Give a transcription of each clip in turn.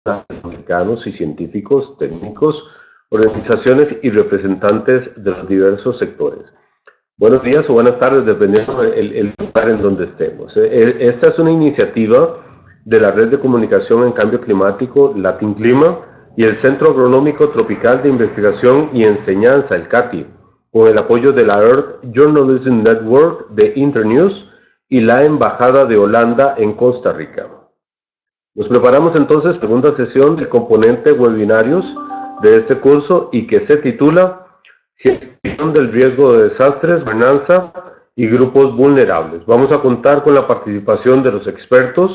americanos y científicos, técnicos, organizaciones y representantes de los diversos sectores. Buenos días o buenas tardes, dependiendo del lugar en donde estemos. Esta es una iniciativa de la Red de Comunicación en Cambio Climático, Latin Clima, y el Centro Agronómico Tropical de Investigación y Enseñanza, el CATI, con el apoyo de la Earth Journalism Network de Internews y la Embajada de Holanda en Costa Rica. Nos preparamos entonces segunda sesión del componente webinarios de este curso y que se titula Gestión del riesgo de desastres, gobernanza y grupos vulnerables. Vamos a contar con la participación de los expertos,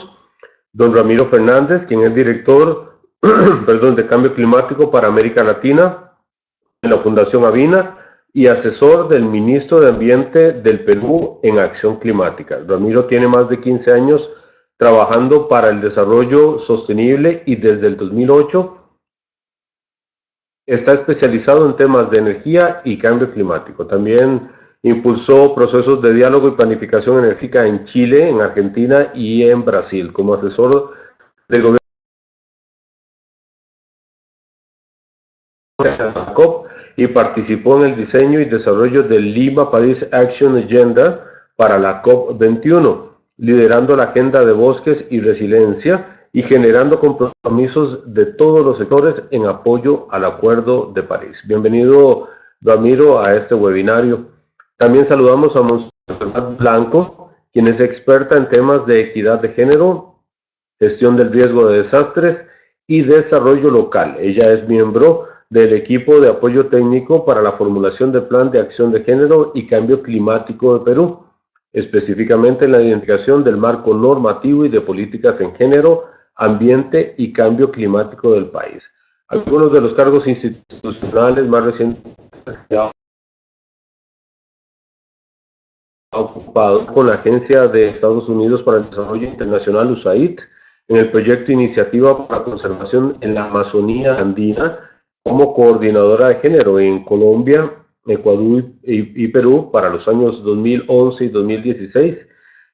don Ramiro Fernández, quien es director de Cambio Climático para América Latina en la Fundación Avina y asesor del Ministro de Ambiente del Perú en Acción Climática. Ramiro tiene más de 15 años trabajando para el desarrollo sostenible y desde el 2008 está especializado en temas de energía y cambio climático. También impulsó procesos de diálogo y planificación energética en Chile, en Argentina y en Brasil. Como asesor del gobierno de la COP y participó en el diseño y desarrollo del Lima Paris Action Agenda para la COP21, liderando la agenda de bosques y resiliencia y generando compromisos de todos los sectores en apoyo al Acuerdo de París. Bienvenido, Ramiro, a este webinario. También saludamos a Montserrat Blanco, quien es experta en temas de equidad de género, gestión del riesgo de desastres y desarrollo local. Ella es miembro del equipo de apoyo técnico para la formulación del Plan de Acción de Género y Cambio Climático de Perú, específicamente en la identificación del marco normativo y de políticas en género, ambiente y cambio climático del país. Algunos de los cargos institucionales más recientes ha ocupado con la Agencia de Estados Unidos para el Desarrollo Internacional, USAID, en el proyecto Iniciativa para la Conservación en la Amazonía Andina, como coordinadora de género en Colombia, Ecuador y Perú para los años 2011 y 2016.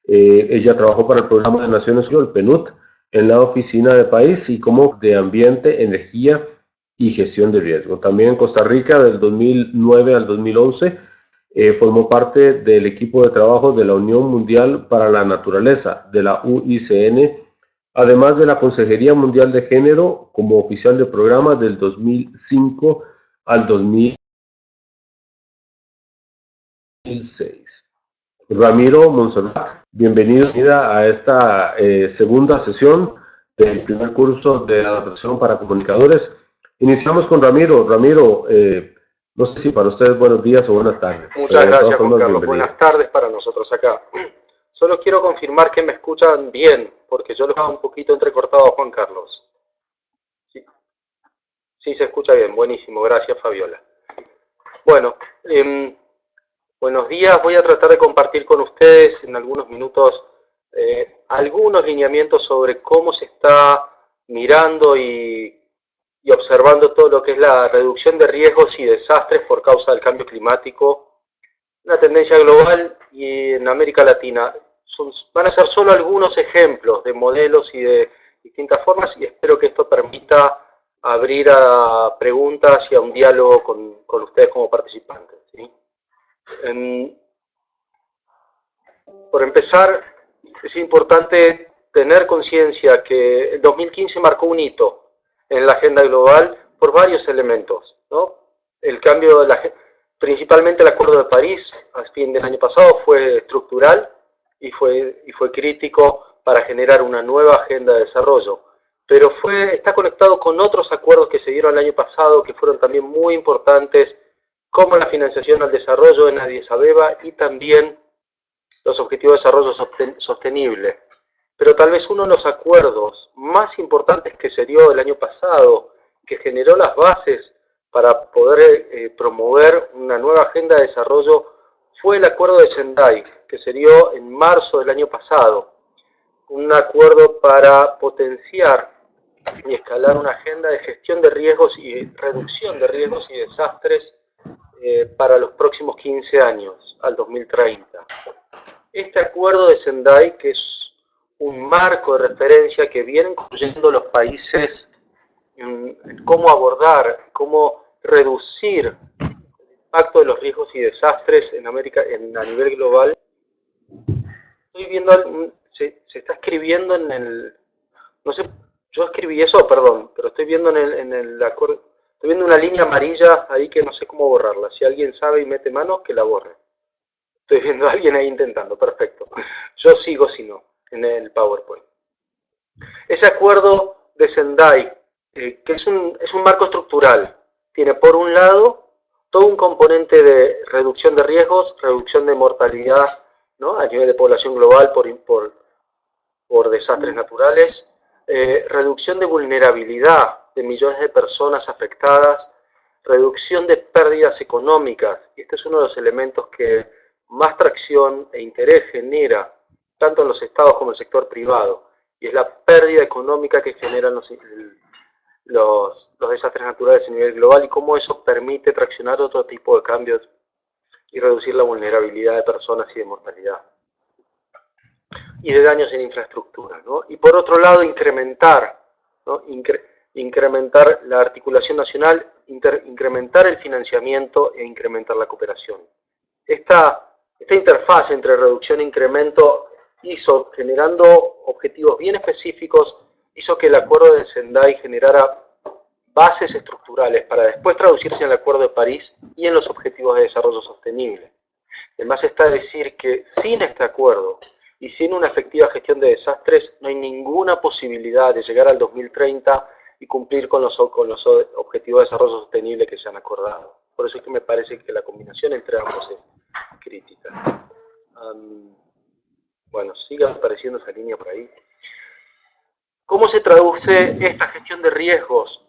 Ella trabajó para el Programa de Naciones Unidas, el PNUD, en la oficina de país y como de ambiente, energía y gestión de riesgo. También en Costa Rica, del 2009 al 2011, formó parte del equipo de trabajo de la Unión Mundial para la Naturaleza, de la UICN, además de la Consejería Mundial de Género como oficial de programa del 2005 al 2006. Ramiro Montserrat, bienvenida a esta segunda sesión del primer curso de adaptación para comunicadores. Iniciamos con Ramiro. Ramiro, no sé si para ustedes buenos días o buenas tardes. Muchas gracias, Juan Carlos. Buenas tardes para nosotros acá. Solo quiero confirmar que me escuchan bien, porque yo lo estaba un poquito entrecortado a Juan Carlos. Sí, se escucha bien. Buenísimo. Gracias, Fabiola. Bueno, buenos días. Voy a tratar de compartir con ustedes en algunos minutos algunos lineamientos sobre cómo se está mirando y observando todo lo que es la reducción de riesgos y desastres por causa del cambio climático, una tendencia global y en América Latina. Van a ser solo algunos ejemplos de modelos y de distintas formas y espero que esto permita abrir a preguntas y a un diálogo con ustedes como participantes, ¿sí? Por empezar, es importante tener conciencia que el 2015 marcó un hito en la agenda global por varios elementos, ¿no? El cambio principalmente el Acuerdo de París a fin del año pasado fue estructural y fue crítico para generar una nueva agenda de desarrollo, pero está conectado con otros acuerdos que se dieron el año pasado que fueron también muy importantes, como la financiación al desarrollo en Addis Abeba y también los Objetivos de Desarrollo Sostenible. Pero tal vez uno de los acuerdos más importantes que se dio el año pasado, que generó las bases para poder promover una nueva agenda de desarrollo, fue el Acuerdo de Sendai, que se dio en marzo del año pasado. Un acuerdo para potenciar y escalar una agenda de gestión de riesgos y reducción de riesgos y desastres para los próximos 15 años, al 2030. Este Acuerdo de Sendai, que es un marco de referencia que vienen construyendo los países cómo abordar, cómo reducir el impacto de los riesgos y desastres en América, a nivel global. Estoy viendo, se está escribiendo en el, no sé, yo escribí eso, perdón, pero estoy viendo en el acuerdo, estoy viendo una línea amarilla ahí que no sé cómo borrarla. Si alguien sabe y mete mano, que la borre. Estoy viendo a alguien ahí intentando, perfecto. Yo sigo si no, en el PowerPoint. Ese acuerdo de Sendai, que es un marco estructural, tiene por un lado todo un componente de reducción de riesgos, reducción de mortalidad, ¿no?, a nivel de población global por desastres naturales, reducción de vulnerabilidad de millones de personas afectadas, reducción de pérdidas económicas. Este es uno de los elementos que más tracción e interés genera, tanto en los estados como en el sector privado, y es la pérdida económica que generan los desastres naturales a nivel global y cómo eso permite traccionar otro tipo de cambios y reducir la vulnerabilidad de personas y de mortalidad y de daños en infraestructura, ¿no? Y por otro lado, incrementar, ¿no?, incrementar la articulación nacional, incrementar el financiamiento e incrementar la cooperación. Esta interfaz entre reducción e incremento hizo, generando objetivos bien específicos, hizo que el acuerdo de Sendai generara bases estructurales para después traducirse en el Acuerdo de París y en los Objetivos de Desarrollo Sostenible. Además está decir que sin este acuerdo y sin una efectiva gestión de desastres no hay ninguna posibilidad de llegar al 2030 y cumplir con los Objetivos de Desarrollo Sostenible que se han acordado. Por eso es que me parece que la combinación entre ambos es crítica. Bueno, sigue apareciendo esa línea por ahí. ¿Cómo se traduce esta gestión de riesgos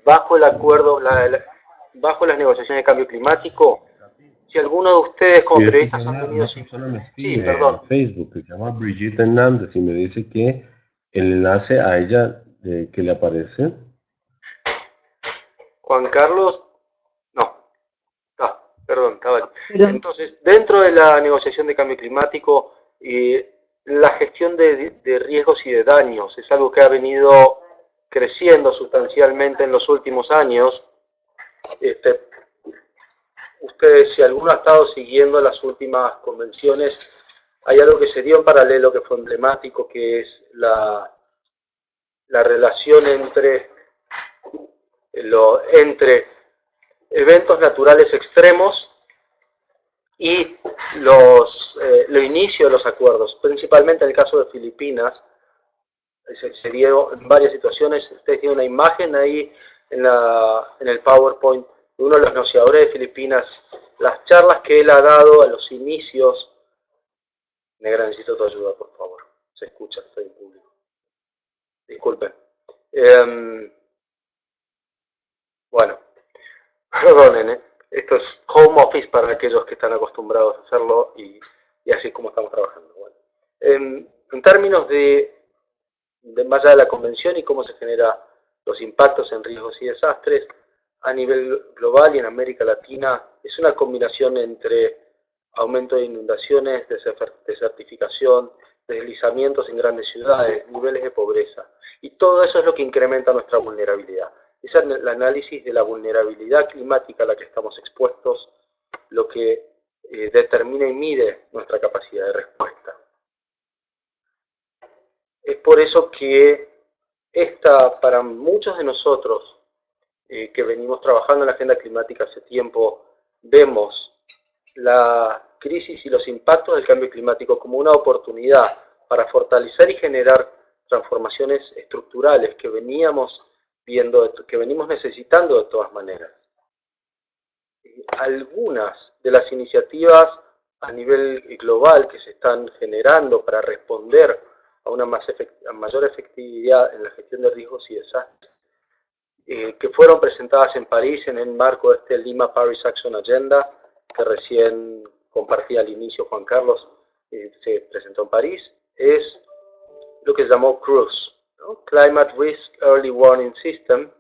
bajo el acuerdo, bajo las negociaciones de cambio climático? Si alguno de ustedes como periodistas han tenido... Sí, perdón. En Facebook, que se llama Brigitte Hernández, y me dice que el enlace a ella que le aparece... Juan Carlos... No. Perdón, estaba... Entonces, dentro de la negociación de cambio climático, la gestión de riesgos y de daños es algo que ha venido creciendo sustancialmente en los últimos años. Ustedes, si alguno ha estado siguiendo las últimas convenciones, hay algo que se dio en paralelo que fue emblemático, que es la relación entre eventos naturales extremos y los inicio de los acuerdos, principalmente en el caso de Filipinas. Se dio en varias situaciones. Ustedes tienen una imagen ahí en el PowerPoint de uno de los negociadores de Filipinas, las charlas que él ha dado a los inicios. Negra, necesito tu ayuda, por favor. Se escucha, estoy en público. Disculpen. Bueno, perdonen, esto es home office para aquellos que están acostumbrados a hacerlo y así es como estamos trabajando. Bueno, en términos de más allá de la convención y cómo se generan los impactos en riesgos y desastres, a nivel global y en América Latina, es una combinación entre aumento de inundaciones, desertificación, deslizamientos en grandes ciudades, niveles de pobreza. Y todo eso es lo que incrementa nuestra vulnerabilidad. Es el análisis de la vulnerabilidad climática a la que estamos expuestos, lo que determina y mide nuestra capacidad de respuesta. Es por eso que para muchos de nosotros que venimos trabajando en la agenda climática hace tiempo, vemos la crisis y los impactos del cambio climático como una oportunidad para fortalecer y generar transformaciones estructurales que veníamos viendo, que venimos necesitando de todas maneras. Algunas de las iniciativas a nivel global que se están generando para responder a una mayor efectividad en la gestión de riesgos y desastres, que fueron presentadas en París en el marco de este Lima Paris Action Agenda, que recién compartía al inicio Juan Carlos, se presentó en París, es lo que se llamó CRUS, ¿no? Climate Risk Early Warning System,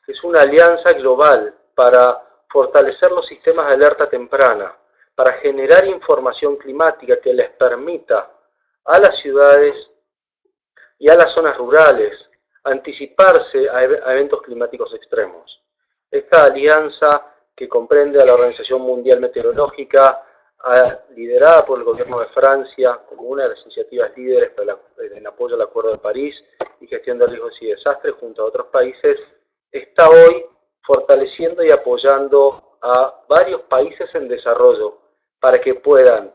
que es una alianza global para fortalecer los sistemas de alerta temprana, para generar información climática que les permita a las ciudades y a las zonas rurales anticiparse a eventos climáticos extremos. Esta alianza, que comprende a la Organización Mundial Meteorológica, liderada por el gobierno de Francia como una de las iniciativas líderes en apoyo al Acuerdo de París y gestión de riesgos y desastres junto a otros países, está hoy fortaleciendo y apoyando a varios países en desarrollo para que puedan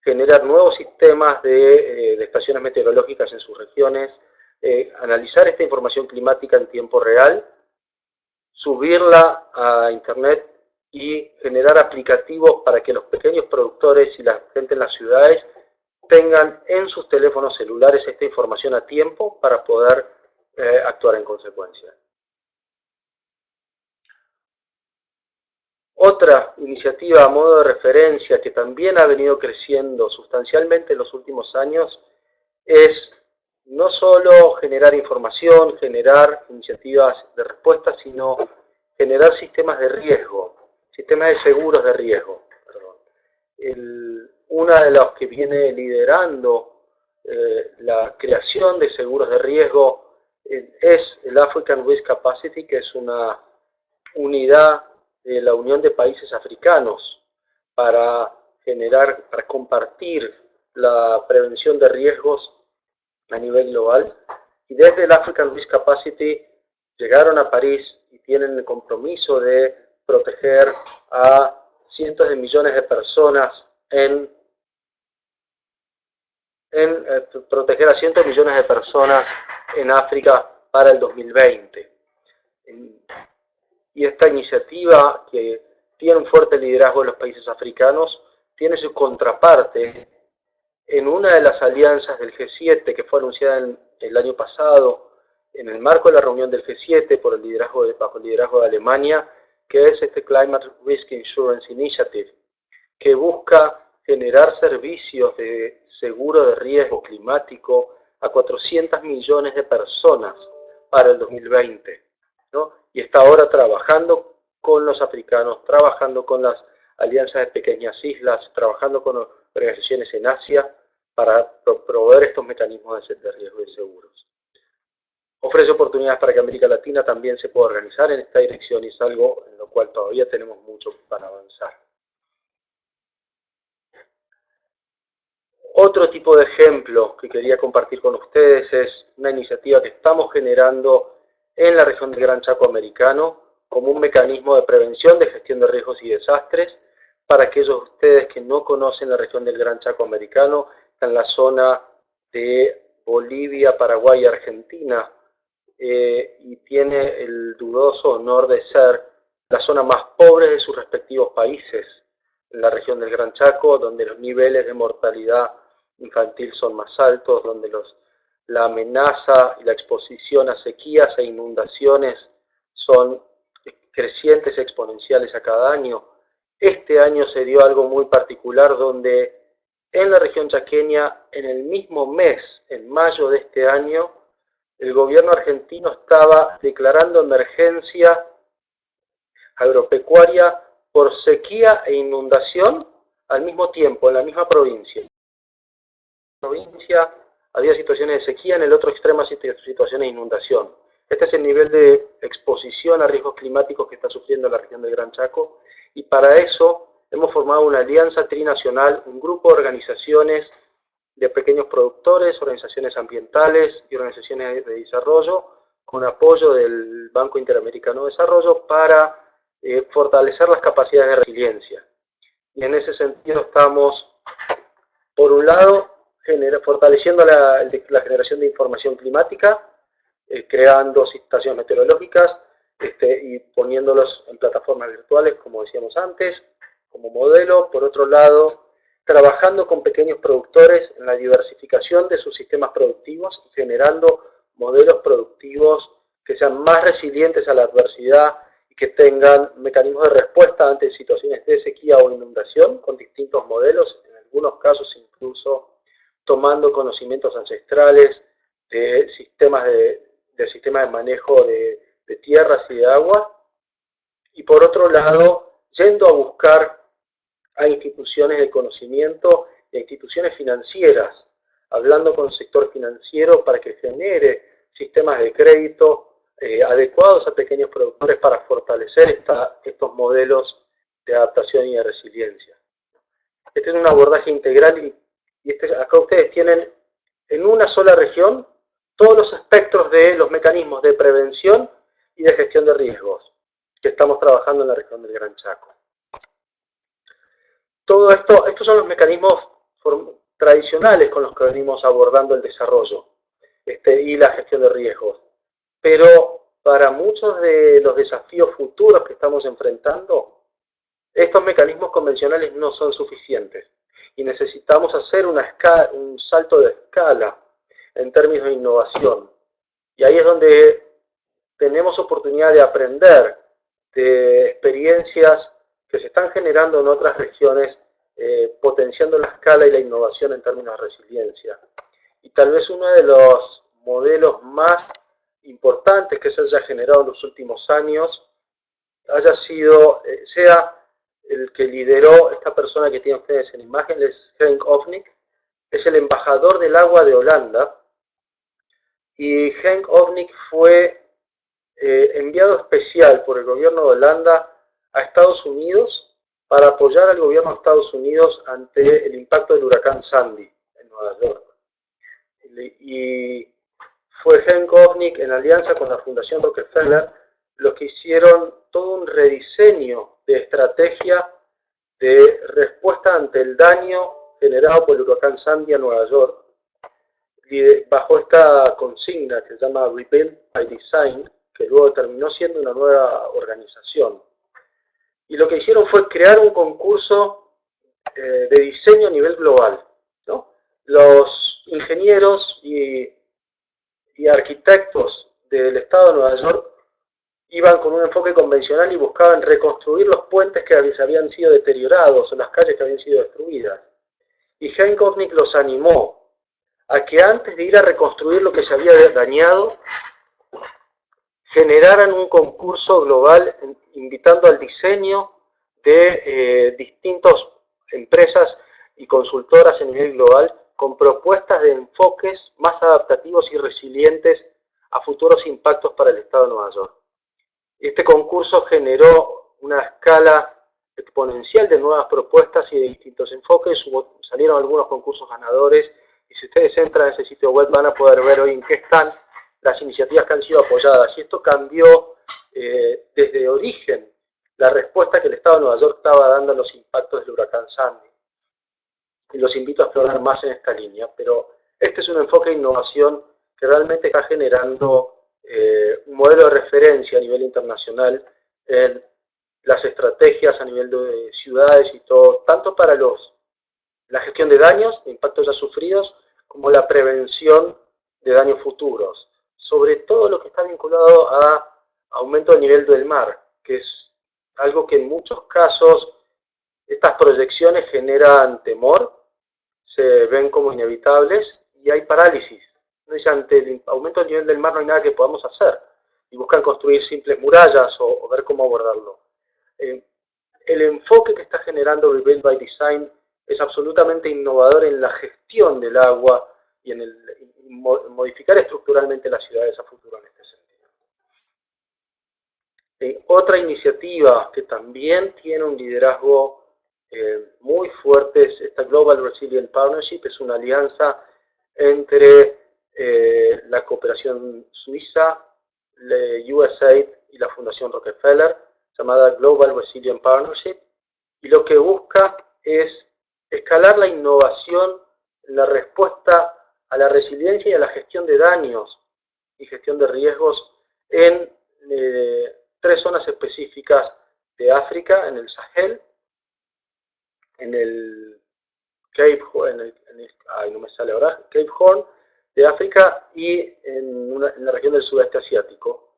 generar nuevos sistemas de estaciones meteorológicas en sus regiones, analizar esta información climática en tiempo real, subirla a internet y generar aplicativos para que los pequeños productores y la gente en las ciudades tengan en sus teléfonos celulares esta información a tiempo para poder actuar en consecuencia. Otra iniciativa a modo de referencia que también ha venido creciendo sustancialmente en los últimos años es no solo generar información, generar iniciativas de respuesta, sino generar sistemas de riesgo, sistemas de seguros de riesgo. Una de las que viene liderando la creación de seguros de riesgo es el African Risk Capacity, que es una unidad de la Unión de Países Africanos para compartir la prevención de riesgos a nivel global. Y desde el African Risk Capacity llegaron a París y tienen el compromiso de proteger a cientos de millones de personas en África para el 2020. Y esta iniciativa, que tiene un fuerte liderazgo en los países africanos, tiene su contraparte en una de las alianzas del G7 que fue anunciada el año pasado en el marco de la reunión del G7 bajo el liderazgo de Alemania, que es este Climate Risk Insurance Initiative, que busca generar servicios de seguro de riesgo climático a 400 millones de personas para el 2020, ¿no? Y está ahora trabajando con los africanos, trabajando con las alianzas de pequeñas islas, trabajando con organizaciones en Asia para proveer estos mecanismos de riesgo y seguros. Ofrece oportunidades para que América Latina también se pueda organizar en esta dirección y es algo en lo cual todavía tenemos mucho para avanzar. Otro tipo de ejemplo que quería compartir con ustedes es una iniciativa que estamos generando en la región del Gran Chaco americano como un mecanismo de prevención de gestión de riesgos y desastres. Para aquellos de ustedes que no conocen la región del Gran Chaco americano, está en la zona de Bolivia, Paraguay y Argentina, y tiene el dudoso honor de ser la zona más pobre de sus respectivos países, en la región del Gran Chaco, donde los niveles de mortalidad infantil son más altos, donde la amenaza y la exposición a sequías e inundaciones son crecientes, exponenciales a cada año. Este año se dio algo muy particular donde en la región chaqueña, en el mismo mes, en mayo de este año, el gobierno argentino estaba declarando emergencia agropecuaria por sequía e inundación al mismo tiempo, en la misma provincia. En la provincia había situaciones de sequía, en el otro extremo situaciones de inundación. Este es el nivel de exposición a riesgos climáticos que está sufriendo la región del Gran Chaco, y para eso hemos formado una alianza trinacional, un grupo de organizaciones de pequeños productores, organizaciones ambientales y organizaciones de desarrollo, con apoyo del Banco Interamericano de Desarrollo para fortalecer las capacidades de resiliencia. Y en ese sentido estamos, por un lado, fortaleciendo la generación de información climática, creando estaciones meteorológicas y poniéndolos en plataformas virtuales, como decíamos antes, como modelo. Por otro lado, trabajando con pequeños productores en la diversificación de sus sistemas productivos y generando modelos productivos que sean más resilientes a la adversidad y que tengan mecanismos de respuesta ante situaciones de sequía o inundación con distintos modelos, en algunos casos incluso tomando conocimientos ancestrales de sistemas de manejo de tierras y de agua. Y por otro lado, yendo a buscar a instituciones de conocimiento e instituciones financieras, hablando con el sector financiero para que genere sistemas de crédito adecuados a pequeños productores para fortalecer estos modelos de adaptación y de resiliencia. Este es un abordaje integral y acá ustedes tienen en una sola región todos los espectros de los mecanismos de prevención y de gestión de riesgos que estamos trabajando en la región del Gran Chaco. Todo esto, estos son los mecanismos tradicionales con los que venimos abordando el desarrollo y la gestión de riesgos. Pero para muchos de los desafíos futuros que estamos enfrentando, estos mecanismos convencionales no son suficientes y necesitamos hacer un salto de escala en términos de innovación. Y ahí es donde tenemos oportunidad de aprender de experiencias que se están generando en otras regiones, potenciando la escala y la innovación en términos de resiliencia. Y tal vez uno de los modelos más importantes que se haya generado en los últimos años sea el que lideró esta persona que tienen ustedes en imagen, es Henk Hofnik, es el embajador del agua de Holanda, y Henk Hofnik fue enviado especial por el gobierno de Holanda a Estados Unidos para apoyar al gobierno de Estados Unidos ante el impacto del huracán Sandy en Nueva York. Y fue Henk Hofnik en alianza con la Fundación Rockefeller los que hicieron todo un rediseño de estrategia de respuesta ante el daño generado por el huracán Sandy a Nueva York, bajo esta consigna que se llama Rebuild by Design, que luego terminó siendo una nueva organización. Y lo que hicieron fue crear un concurso de diseño a nivel global, ¿no? Los ingenieros y arquitectos del estado de Nueva York iban con un enfoque convencional y buscaban reconstruir los puentes que habían sido deteriorados o las calles que habían sido destruidas. Y Henk Hofnik los animó a que antes de ir a reconstruir lo que se había dañado, generaran un concurso global invitando al diseño de distintas empresas y consultoras a nivel global con propuestas de enfoques más adaptativos y resilientes a futuros impactos para el estado de Nueva York. Este concurso generó una escala exponencial de nuevas propuestas y de distintos enfoques. Salieron algunos concursos ganadores y si ustedes entran a ese sitio web van a poder ver hoy en qué están las iniciativas que han sido apoyadas. Y esto cambió desde origen la respuesta que el estado de Nueva York estaba dando a los impactos del huracán Sandy. Y los invito a explorar más en esta línea, pero este es un enfoque de innovación que realmente está generando un modelo de referencia a nivel internacional en las estrategias a nivel de ciudades y todo, tanto para la gestión de daños, de impactos ya sufridos, como la prevención de daños futuros. Sobre todo lo que está vinculado a aumento del nivel del mar, que es algo que en muchos casos estas proyecciones generan temor, se ven como inevitables y hay parálisis. Dice, ante el aumento del nivel del mar no hay nada que podamos hacer y buscan construir simples murallas o ver cómo abordarlo. El enfoque que está generando Rebuild by Design es absolutamente innovador en la gestión del agua y en modificar estructuralmente las ciudades a futuro en este sentido. Otra iniciativa que también tiene un liderazgo muy fuerte es esta Global Resilient Partnership, es una alianza entre la cooperación suiza, USAID y la Fundación Rockefeller, llamada Global Resilient Partnership, y lo que busca es escalar la innovación en la respuesta a la resiliencia y a la gestión de daños y gestión de riesgos en 3 zonas específicas de África, en el Sahel, en el Cape Horn de África y en la región del sudeste asiático,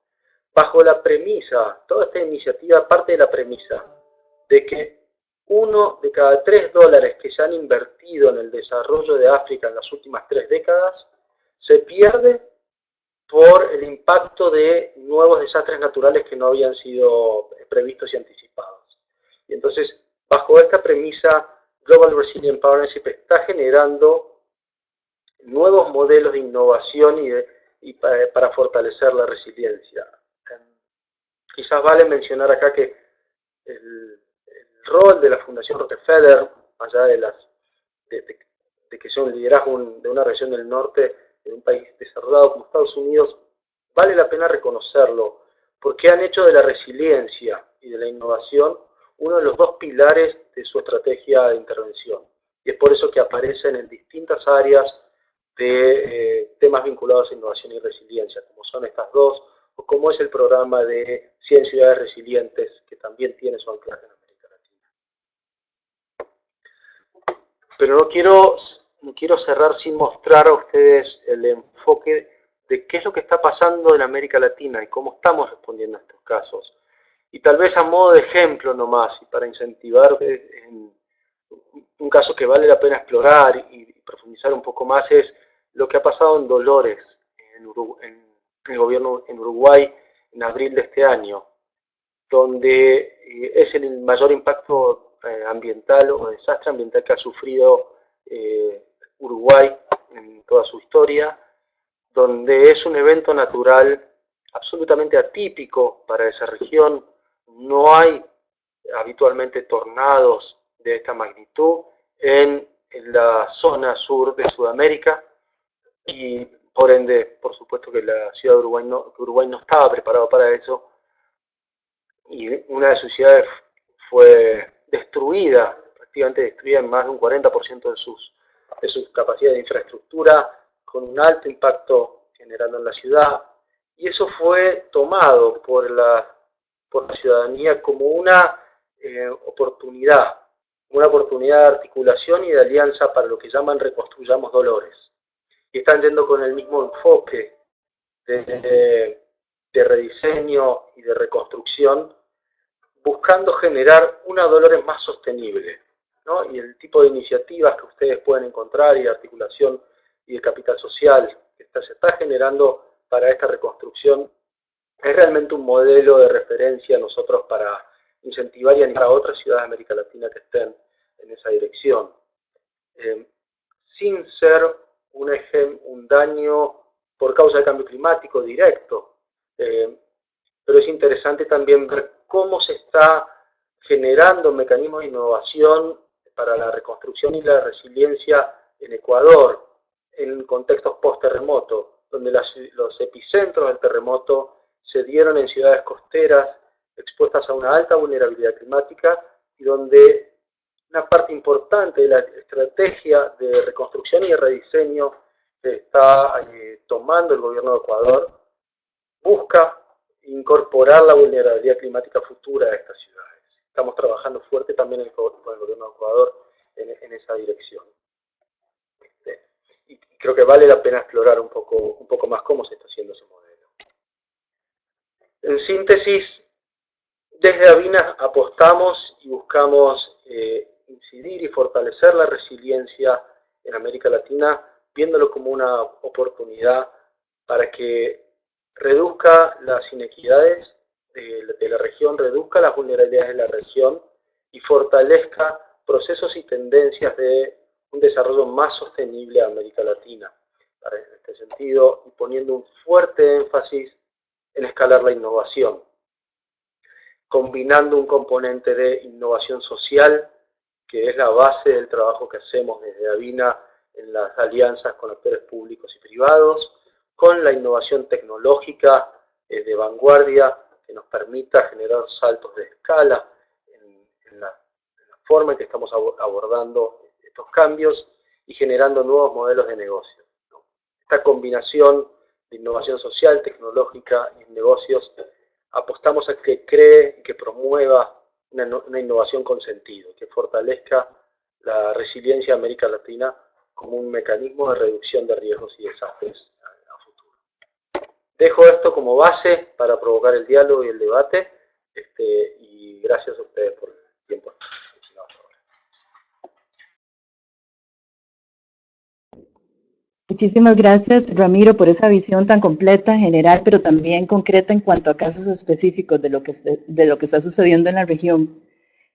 bajo la premisa, toda esta iniciativa parte de la premisa de que 1 de cada 3 dólares que se han invertido en el desarrollo de África en las últimas 3 décadas se pierde por el impacto de nuevos desastres naturales que no habían sido previstos y anticipados. Y entonces, bajo esta premisa, Global Resilient Partnership está generando nuevos modelos de innovación y y para fortalecer la resiliencia. Quizás vale mencionar acá que el rol de la Fundación Rockefeller, más allá de que sea un liderazgo de una región del norte, de un país desarrollado como Estados Unidos, vale la pena reconocerlo, porque han hecho de la resiliencia y de la innovación uno de los dos pilares de su estrategia de intervención. Y es por eso que aparecen en distintas áreas de temas vinculados a innovación y resiliencia, como son estas dos, o como es el programa de 100 ciudades resilientes, que también tiene su anclaje en América Latina. Pero no quiero cerrar sin mostrar a ustedes el enfoque de qué es lo que está pasando en América Latina y cómo estamos respondiendo a estos casos. Y tal vez a modo de ejemplo nomás, y para incentivar en un caso que vale la pena explorar y profundizar un poco más, es lo que ha pasado en Dolores, en el gobierno en Uruguay, en abril de este año, donde es el mayor impacto ambiental o desastre ambiental que ha sufrido Uruguay en toda su historia, donde es un evento natural absolutamente atípico para esa región. No hay habitualmente tornados de esta magnitud en la zona sur de Sudamérica y por ende, por supuesto que la ciudad de Uruguay no estaba preparado para eso y una de sus ciudades fue destruida, prácticamente destruida en más de un 40% de sus capacidades de infraestructura, con un alto impacto generando en la ciudad, y eso fue tomado por la ciudadanía como una oportunidad de articulación y de alianza para lo que llaman Reconstruyamos Dolores. Y están yendo con el mismo enfoque de rediseño y de reconstrucción, buscando generar una Dolores más sostenible, ¿no? Y el tipo de iniciativas que ustedes pueden encontrar y de articulación y de capital social que se está generando para esta reconstrucción es realmente un modelo de referencia a nosotros para incentivar y animar a otras ciudades de América Latina que estén en esa dirección. Sin ser un daño por causa del cambio climático directo, pero es interesante también ver cómo se está generando mecanismos de innovación para la reconstrucción y la resiliencia en Ecuador, en contextos post-terremoto, donde los epicentros del terremoto se dieron en ciudades costeras expuestas a una alta vulnerabilidad climática y donde una parte importante de la estrategia de reconstrucción y de rediseño que está tomando el gobierno de Ecuador busca incorporar la vulnerabilidad climática futura de estas ciudades. Estamos trabajando fuerte también con el gobierno de Ecuador en esa dirección. Y creo que vale la pena explorar un poco más cómo se está haciendo ese modelo. En síntesis, desde Avina apostamos y buscamos incidir y fortalecer la resiliencia en América Latina, viéndolo como una oportunidad para que reduzca las inequidades de la región, reduzca las vulnerabilidades de la región y fortalezca procesos y tendencias de un desarrollo más sostenible a América Latina. En este sentido, y poniendo un fuerte énfasis en escalar la innovación, combinando un componente de innovación social, que es la base del trabajo que hacemos desde Avina en las alianzas con actores públicos y privados, con la innovación tecnológica de vanguardia que nos permita generar saltos de escala en la forma en que estamos abordando estos cambios y generando nuevos modelos de negocio. Esta combinación de innovación social, tecnológica y negocios, apostamos a que cree y que promueva una innovación con sentido, que fortalezca la resiliencia de América Latina como un mecanismo de reducción de riesgos y desastres a futuro. Dejo esto como base para provocar el diálogo y el debate, y gracias a ustedes por el tiempo. Muchísimas gracias, Ramiro, por esa visión tan completa, general, pero también concreta en cuanto a casos específicos de lo que está sucediendo en la región.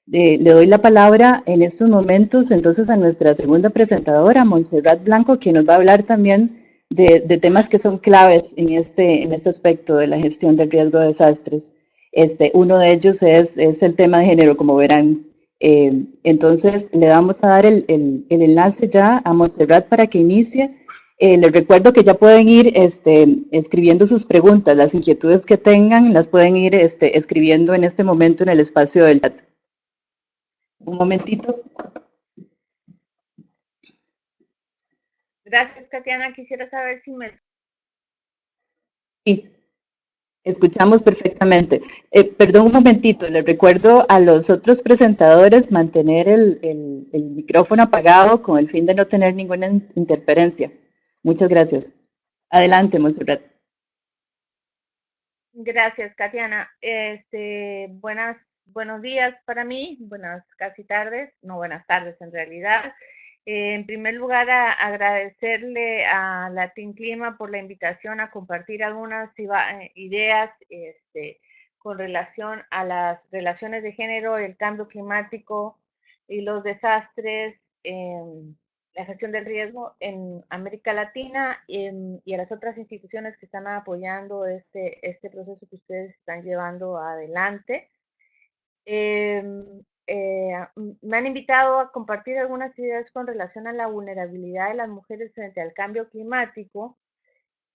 Le doy la palabra en estos momentos entonces a nuestra segunda presentadora, Montserrat Blanco, que nos va a hablar también de temas que son claves en este aspecto de la gestión del riesgo de desastres. Uno de ellos es el tema de género, como verán. Entonces, le vamos a dar el enlace ya a Montserrat para que inicie. Les recuerdo que ya pueden ir escribiendo sus preguntas, las inquietudes que tengan, las pueden ir escribiendo en este momento en el espacio del chat. Un momentito. Gracias, Katiana. Quisiera saber si me... Sí, escuchamos perfectamente. Perdón un momentito, les recuerdo a los otros presentadores mantener el micrófono apagado con el fin de no tener ninguna interferencia. Muchas gracias. Adelante, Monserrat. Gracias, Katiana. Buenos días para mí, buenas casi tardes, no buenas tardes en realidad. En primer lugar, agradecerle a Latin Clima por la invitación a compartir algunas ideas con relación a las relaciones de género, el cambio climático y los desastres, la gestión del riesgo en América Latina y a las otras instituciones que están apoyando este proceso que ustedes están llevando adelante. Eh, Me han invitado a compartir algunas ideas con relación a la vulnerabilidad de las mujeres frente al cambio climático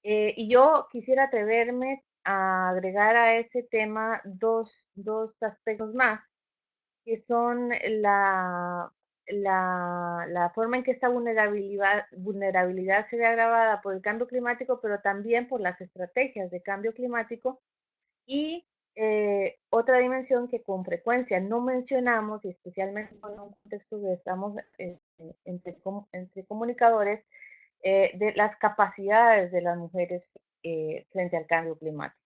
y yo quisiera atreverme a agregar a ese tema dos aspectos más, que son la forma en que esta vulnerabilidad se ve agravada por el cambio climático, pero también por las estrategias de cambio climático y otra dimensión que con frecuencia no mencionamos, y especialmente en un contexto que estamos entre comunicadores, de las capacidades de las mujeres frente al cambio climático.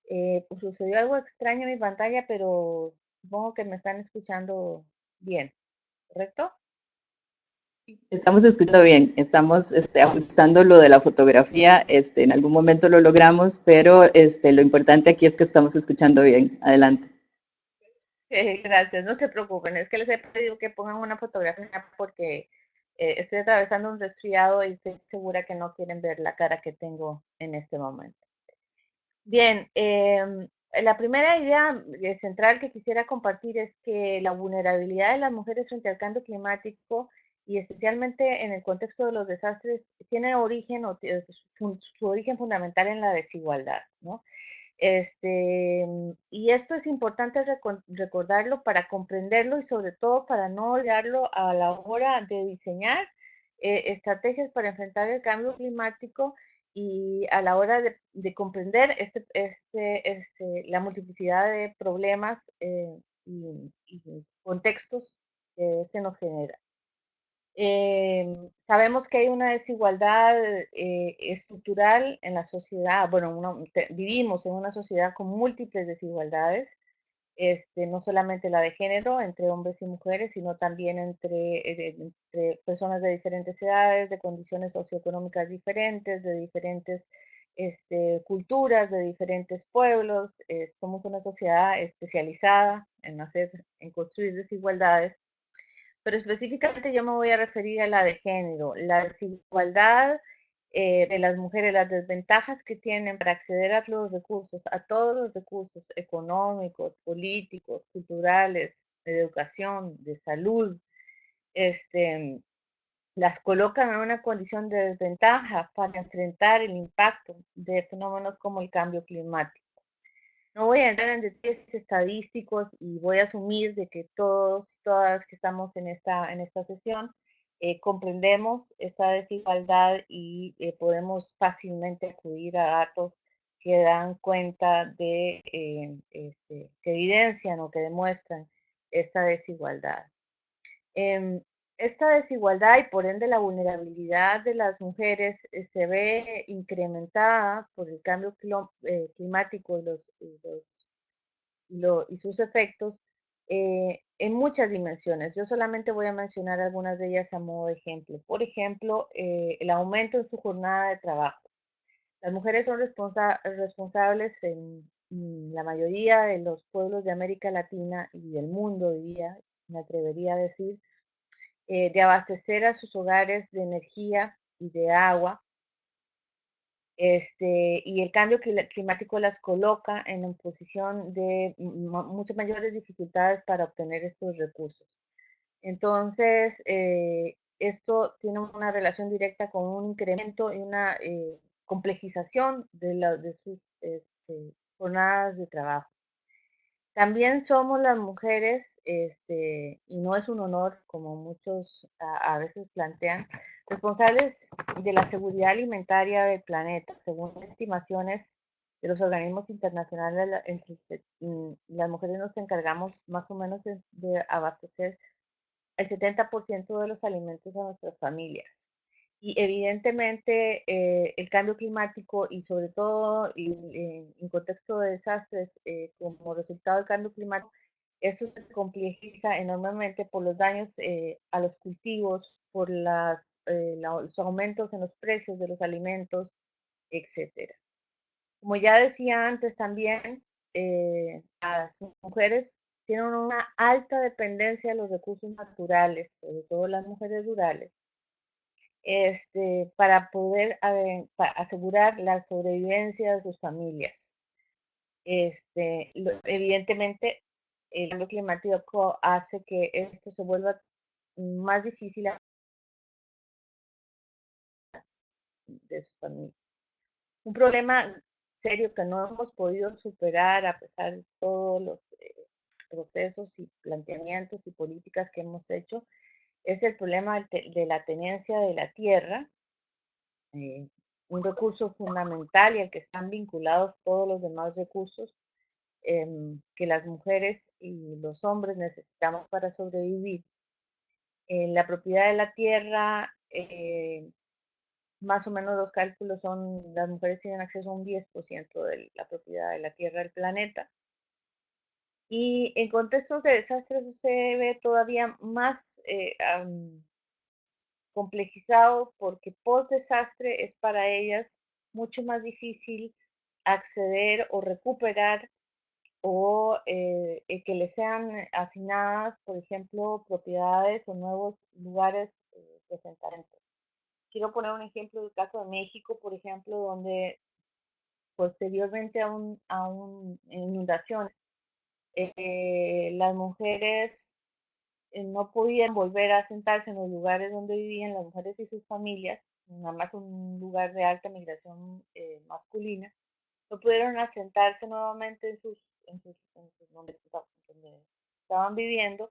Pues sucedió algo extraño en mi pantalla, pero supongo que me están escuchando bien, ¿correcto? Estamos escuchando bien, estamos ajustando lo de la fotografía, en algún momento lo logramos, pero lo importante aquí es que estamos escuchando bien. Adelante. Gracias, no se preocupen, es que les he pedido que pongan una fotografía porque estoy atravesando un resfriado y estoy segura que no quieren ver la cara que tengo en este momento. Bien, la primera idea central que quisiera compartir es que la vulnerabilidad de las mujeres frente al cambio climático y especialmente en el contexto de los desastres tiene origen su origen fundamental en la desigualdad, ¿no? Y esto es importante recordarlo para comprenderlo y sobre todo para no olvidarlo a la hora de diseñar estrategias para enfrentar el cambio climático y a la hora de comprender la multiplicidad de problemas y contextos que se nos genera. Sabemos que hay una desigualdad estructural en la sociedad. Bueno, vivimos en una sociedad con múltiples desigualdades, no solamente la de género entre hombres y mujeres, sino también entre personas de diferentes edades, de condiciones socioeconómicas diferentes, de diferentes culturas, de diferentes pueblos. Somos una sociedad especializada en construir desigualdades, pero específicamente yo me voy a referir a la de género, la desigualdad de las mujeres, las desventajas que tienen para acceder a los recursos, a todos los recursos económicos, políticos, culturales, de educación, de salud, este, las colocan en una condición de desventaja para enfrentar el impacto de fenómenos como el cambio climático. No voy a entrar en detalles estadísticos y voy a asumir de que todos, todas que estamos en esta sesión comprendemos esta desigualdad y podemos fácilmente acudir a datos que dan cuenta que evidencian o que demuestran esta desigualdad. Esta desigualdad y por ende la vulnerabilidad de las mujeres se ve incrementada por el cambio climático y sus efectos en muchas dimensiones. Yo solamente voy a mencionar algunas de ellas a modo de ejemplo. Por ejemplo, el aumento en su jornada de trabajo. Las mujeres son responsables en la mayoría de los pueblos de América Latina y del mundo, diría, me atrevería a decir, de abastecer a sus hogares de energía y de agua Y el cambio climático las coloca en una posición de muchas mayores dificultades para obtener estos recursos. Entonces, esto tiene una relación directa con un incremento y una complejización de sus jornadas de trabajo. También somos las mujeres, y no es un honor, como muchos a veces plantean, responsables de la seguridad alimentaria del planeta, según estimaciones de los organismos internacionales. Las mujeres nos encargamos más o menos de abastecer el 70% de los alimentos a nuestras familias. Y evidentemente el cambio climático y sobre todo en contexto de desastres como resultado del cambio climático, eso se complejiza enormemente por los daños a los cultivos, por los aumentos en los precios de los alimentos, etcétera. Como ya decía antes también, las mujeres tienen una alta dependencia de los recursos naturales, sobre todo las mujeres rurales, para poder para asegurar la sobrevivencia de sus familias. Evidentemente, el cambio climático hace que esto se vuelva más difícil de sus familias. Un problema serio que no hemos podido superar a pesar de todos los procesos y planteamientos y políticas que hemos hecho es el problema de la tenencia de la tierra, un recurso fundamental y al que están vinculados todos los demás recursos que las mujeres y los hombres necesitamos para sobrevivir. La propiedad de la tierra, más o menos los cálculos son, las mujeres tienen acceso a un 10% de la propiedad de la tierra del planeta. Y en contextos de desastres se ve todavía más complejizado porque post desastre es para ellas mucho más difícil acceder o recuperar o que les sean asignadas, por ejemplo, propiedades o nuevos lugares de asentamiento. Quiero poner un ejemplo del caso de México, por ejemplo, donde posteriormente a un inundación, las mujeres no podían volver a asentarse en los lugares donde vivían las mujeres y sus familias, nada más un lugar de alta migración masculina, no pudieron asentarse nuevamente donde estaban viviendo,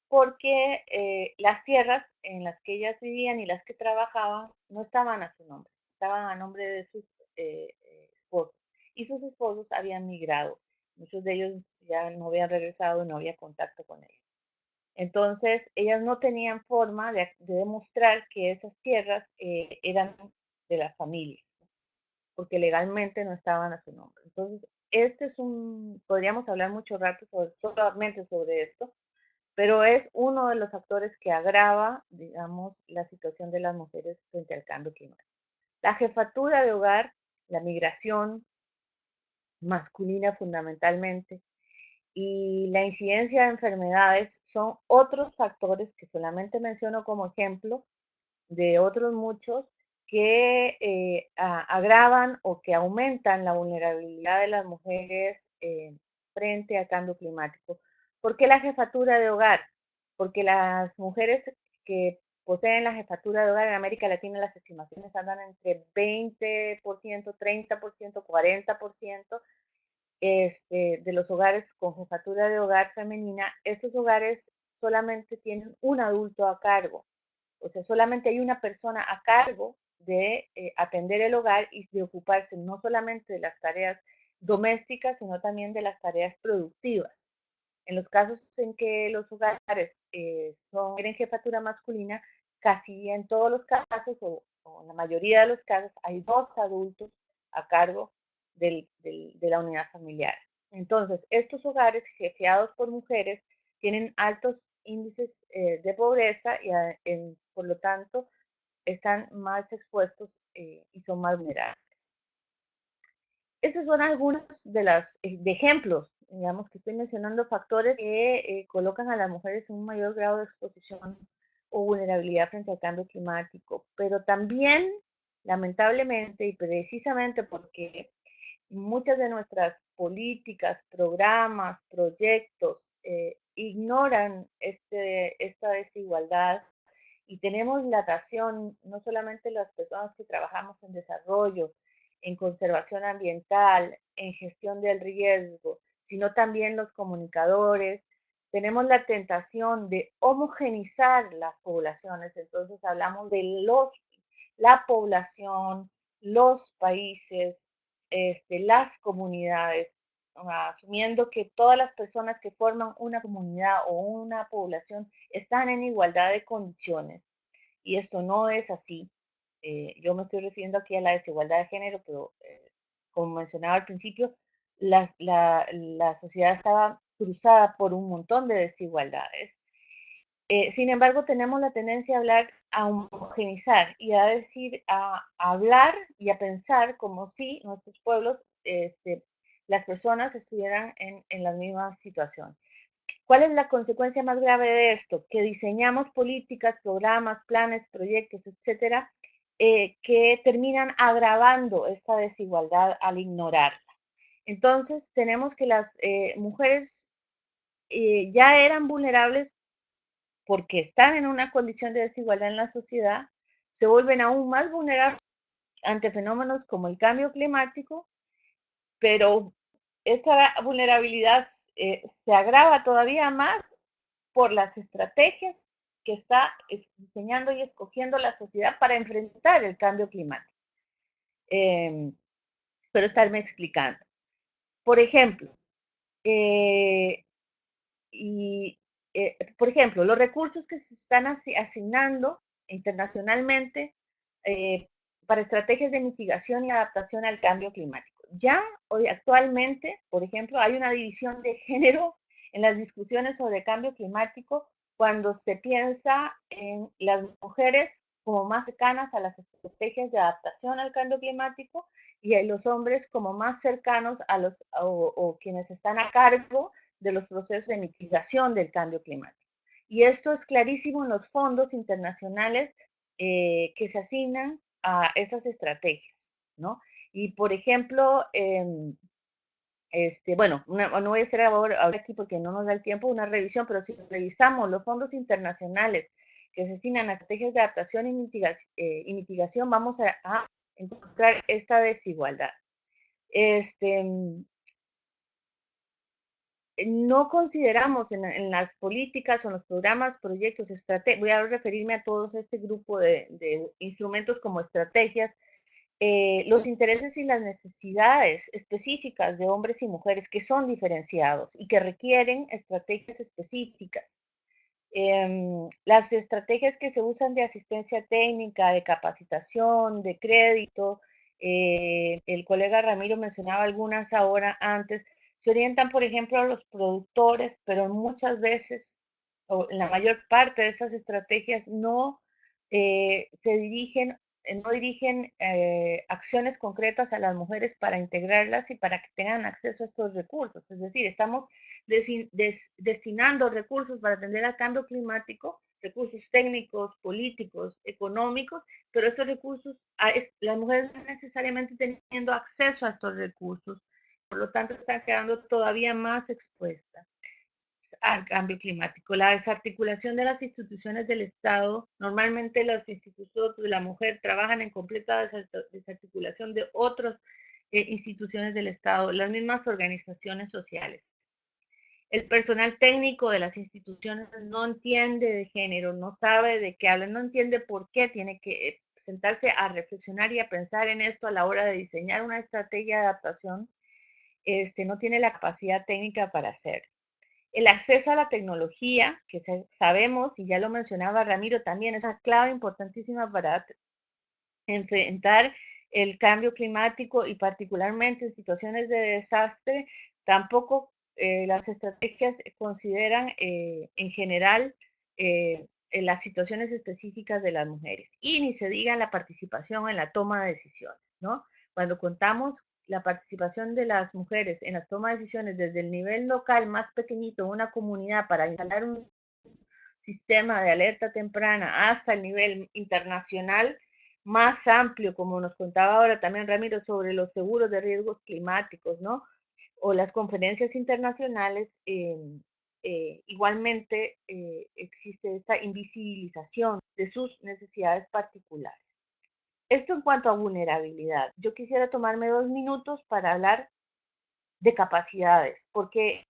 porque las tierras en las que ellas vivían y las que trabajaban no estaban a su nombre, estaban a nombre de sus esposos. Y sus esposos habían migrado. Muchos de ellos ya no habían regresado y no había contacto con ellos. Entonces, ellas no tenían forma de demostrar que esas tierras eran de la familia, porque legalmente no estaban a su nombre. Entonces, podríamos hablar mucho rato solamente sobre esto, pero es uno de los factores que agrava, digamos, la situación de las mujeres frente al cambio climático. La jefatura de hogar, la migración masculina fundamentalmente, y la incidencia de enfermedades son otros factores que solamente menciono como ejemplo de otros muchos que agravan o que aumentan la vulnerabilidad de las mujeres frente al cambio climático. ¿Por qué la jefatura de hogar? Porque las mujeres que poseen la jefatura de hogar en América Latina, las estimaciones andan entre 20%, 30%, 40% de los hogares con jefatura de hogar femenina. Estos hogares solamente tienen un adulto a cargo. O sea, solamente hay una persona a cargo de atender el hogar y de ocuparse no solamente de las tareas domésticas, sino también de las tareas productivas. En los casos en que los hogares tienen jefatura masculina, casi en todos los casos, o en la mayoría de los casos, hay dos adultos a cargo de la unidad familiar. Entonces, estos hogares jefeados por mujeres tienen altos índices de pobreza y por lo tanto están más expuestos y son más vulnerables. Estos son algunos de ejemplos, digamos, que estoy mencionando factores que colocan a las mujeres en un mayor grado de exposición o vulnerabilidad frente al cambio climático, pero también lamentablemente y precisamente porque muchas de nuestras políticas, programas, proyectos ignoran esta desigualdad y tenemos la razón, no solamente las personas que trabajamos en desarrollo, en conservación ambiental, en gestión del riesgo, sino también los comunicadores. Tenemos la tentación de homogenizar las poblaciones, entonces hablamos de la población, los países, las comunidades, asumiendo que todas las personas que forman una comunidad o una población están en igualdad de condiciones. Y esto no es así. Yo me estoy refiriendo aquí a la desigualdad de género, pero como mencionaba al principio, la sociedad estaba cruzada por un montón de desigualdades. Sin embargo, tenemos la tendencia a hablar, a homogenizar y a decir, a hablar y a pensar como si nuestros pueblos, las personas estuvieran en la misma situación. ¿Cuál es la consecuencia más grave de esto? Que diseñamos políticas, programas, planes, proyectos, etcétera, que terminan agravando esta desigualdad al ignorarla. Entonces, tenemos que las mujeres ya eran vulnerables porque están en una condición de desigualdad en la sociedad, se vuelven aún más vulnerables ante fenómenos como el cambio climático, pero esta vulnerabilidad se agrava todavía más por las estrategias que está diseñando y escogiendo la sociedad para enfrentar el cambio climático. Espero estarme explicando. Por ejemplo, eh, y, por ejemplo, los recursos que se están asignando internacionalmente eh, para estrategias de mitigación y adaptación al cambio climático. Ya hoy actualmente, por ejemplo, hay una división de género en las discusiones sobre cambio climático cuando se piensa en las mujeres como más cercanas a las estrategias de adaptación al cambio climático y a los hombres como más cercanos a los o quienes están a cargo de los procesos de mitigación del cambio climático. Y esto es clarísimo en los fondos internacionales que se asignan a esas estrategias, ¿no? Y por ejemplo, bueno, no voy a hacer ahora aquí porque no nos da el tiempo una revisión, pero si revisamos los fondos internacionales que se asignan a estrategias de adaptación y mitigación, vamos a encontrar esta desigualdad. No consideramos en las políticas o en los programas, proyectos, voy a referirme a todos este grupo de instrumentos como estrategias, los intereses y las necesidades específicas de hombres y mujeres que son diferenciados y que requieren estrategias específicas. Las estrategias que se usan de asistencia técnica, de capacitación, de crédito, el colega Ramiro mencionaba algunas ahora antes, se orientan, por ejemplo, a los productores, pero muchas veces, o en la mayor parte de esas estrategias, no no dirigen acciones concretas a las mujeres para integrarlas y para que tengan acceso a estos recursos. Es decir, estamos destinando recursos para atender al cambio climático, recursos técnicos, políticos, económicos, pero estos recursos, las mujeres no necesariamente teniendo acceso a estos recursos, por lo tanto están quedando todavía más expuestas al cambio climático. La desarticulación de las instituciones del Estado, normalmente los institutos de la mujer trabajan en completa desarticulación de otras instituciones del Estado, las mismas organizaciones sociales. El personal técnico de las instituciones no entiende de género, no sabe de qué habla, no entiende por qué tiene que sentarse a reflexionar y a pensar en esto a la hora de diseñar una estrategia de adaptación, no tiene la capacidad técnica para hacerlo. El acceso a la tecnología, que sabemos, y ya lo mencionaba Ramiro también, es una clave importantísima para enfrentar el cambio climático y particularmente en situaciones de desastre. Tampoco las estrategias consideran en general en las situaciones específicas de las mujeres y ni se diga la participación en la toma de decisiones, ¿no? Cuando contamos la participación de las mujeres en la toma de decisiones desde el nivel local más pequeñito, una comunidad, para instalar un sistema de alerta temprana hasta el nivel internacional, más amplio, como nos contaba ahora también Ramiro, sobre los seguros de riesgos climáticos, ¿no? O las conferencias internacionales, igualmente existe esta invisibilización de sus necesidades particulares. Esto en cuanto a vulnerabilidad. Yo quisiera tomarme 2 minutos para hablar de capacidades, porque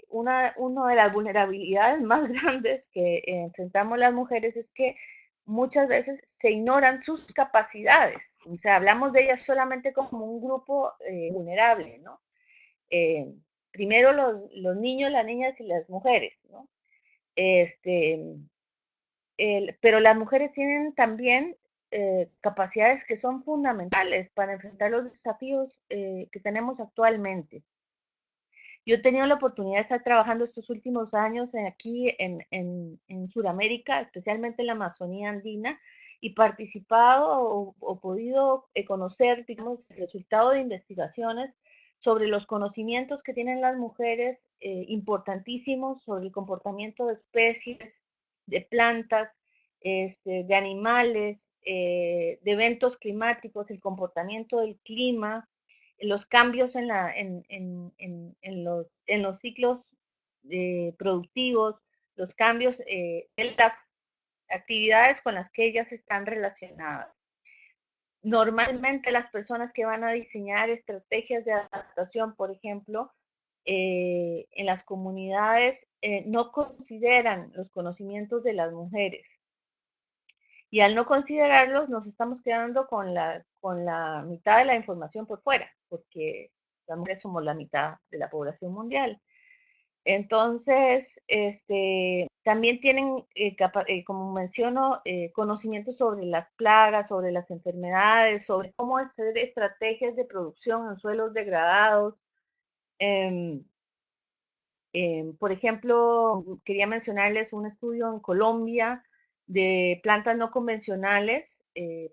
una de las vulnerabilidades más grandes que enfrentamos las mujeres es que muchas veces se ignoran sus capacidades. O sea, hablamos de ellas solamente como un grupo vulnerable, ¿no? Eh, Primero los niños, las niñas y las mujeres, ¿no? Este, pero las mujeres tienen también capacidades que son fundamentales para enfrentar los desafíos que tenemos actualmente. Yo he tenido la oportunidad de estar trabajando estos últimos años aquí en Sudamérica, especialmente en la Amazonía andina, y participado o podido conocer, digamos, el resultado de investigaciones sobre los conocimientos que tienen las mujeres importantísimos sobre el comportamiento de especies, de plantas, de animales, de eventos climáticos, el comportamiento del clima, los cambios en los ciclos productivos, los cambios en las actividades con las que ellas están relacionadas. Normalmente las personas que van a diseñar estrategias de adaptación, por ejemplo, en las comunidades no consideran los conocimientos de las mujeres. Y al no considerarlos, nos estamos quedando con la mitad de la información por fuera, porque las mujeres somos la mitad de la población mundial. Entonces, también tienen, como menciono, conocimientos sobre las plagas, sobre las enfermedades, sobre cómo hacer estrategias de producción en suelos degradados. Em, por ejemplo, quería mencionarles un estudio en Colombia de plantas no convencionales,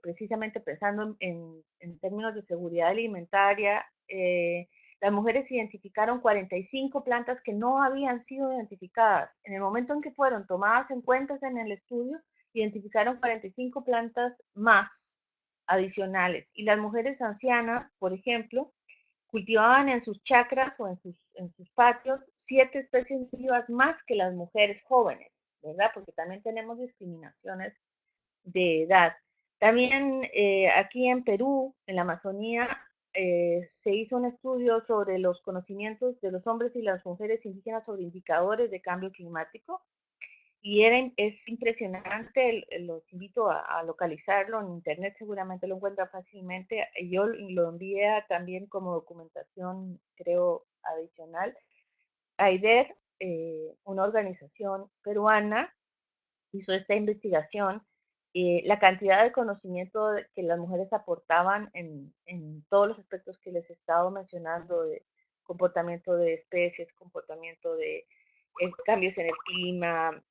precisamente pensando en términos de seguridad alimentaria. Las mujeres identificaron 45 plantas que no habían sido identificadas. En el momento en que fueron tomadas en cuenta en el estudio, identificaron 45 plantas más adicionales. Y las mujeres ancianas, por ejemplo, cultivaban en sus chacras o en sus patios 7 especies vivas más que las mujeres jóvenes, ¿verdad? Porque también tenemos discriminaciones de edad. También aquí en Perú, en la Amazonía, se hizo un estudio sobre los conocimientos de los hombres y las mujeres indígenas sobre indicadores de cambio climático y es impresionante, los invito a localizarlo en internet, seguramente lo encuentra fácilmente. Yo lo envié también como documentación, creo, adicional. AIDER, una organización peruana, hizo esta investigación. La cantidad de conocimiento que las mujeres aportaban en todos los aspectos que les he estado mencionando, de comportamiento de especies, comportamiento de cambios en el clima,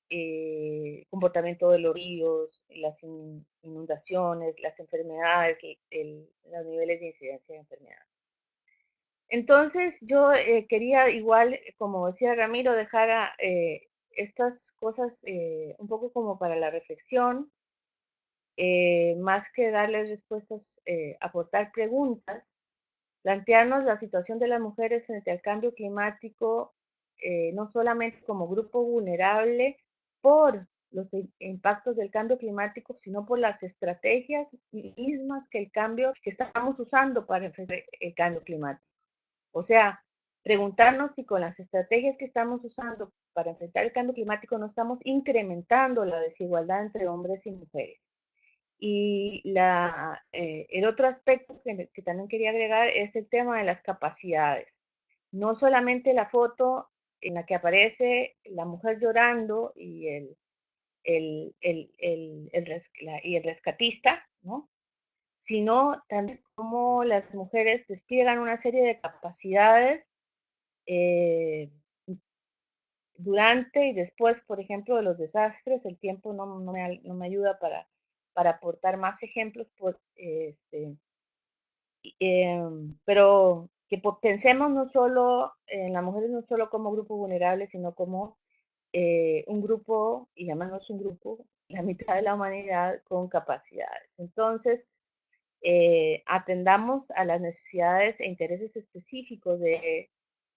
comportamiento de los ríos, las inundaciones, las enfermedades, los niveles de incidencia de enfermedades. Entonces yo quería igual, como decía Ramiro, dejar estas cosas un poco como para la reflexión, más que darles respuestas, aportar preguntas, plantearnos la situación de las mujeres frente al cambio climático, no solamente como grupo vulnerable por los impactos del cambio climático, sino por las estrategias mismas que estamos usando para enfrentar el cambio climático. O sea, preguntarnos si con las estrategias que estamos usando para enfrentar el cambio climático no estamos incrementando la desigualdad entre hombres y mujeres. Y el otro aspecto que también quería agregar es el tema de las capacidades. No solamente la foto en la que aparece la mujer llorando y y el rescatista, ¿no? Sino también cómo las mujeres despliegan una serie de capacidades eh, durante y después, por ejemplo, de los desastres. El tiempo no me ayuda para aportar más ejemplos, pero que pensemos no solo en las mujeres, no solo como grupo vulnerable, sino como un grupo, y llamarnos un grupo, la mitad de la humanidad con capacidades. Entonces, atendamos a las necesidades e intereses específicos de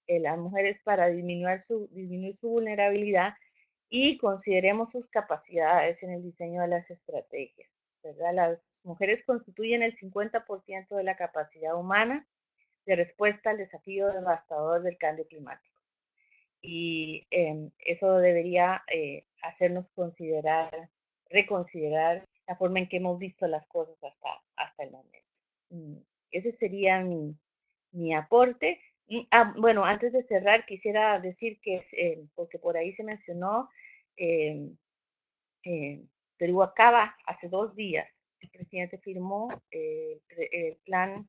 las mujeres para disminuir su vulnerabilidad y consideremos sus capacidades en el diseño de las estrategias, ¿verdad? Las mujeres constituyen el 50% de la capacidad humana de respuesta al desafío devastador del cambio climático. Y eso debería hacernos reconsiderar la forma en que hemos visto las cosas hasta el momento. Ese sería mi aporte. Bueno, antes de cerrar, quisiera decir que, porque por ahí se mencionó, Perú acaba, hace 2 días, el presidente firmó el plan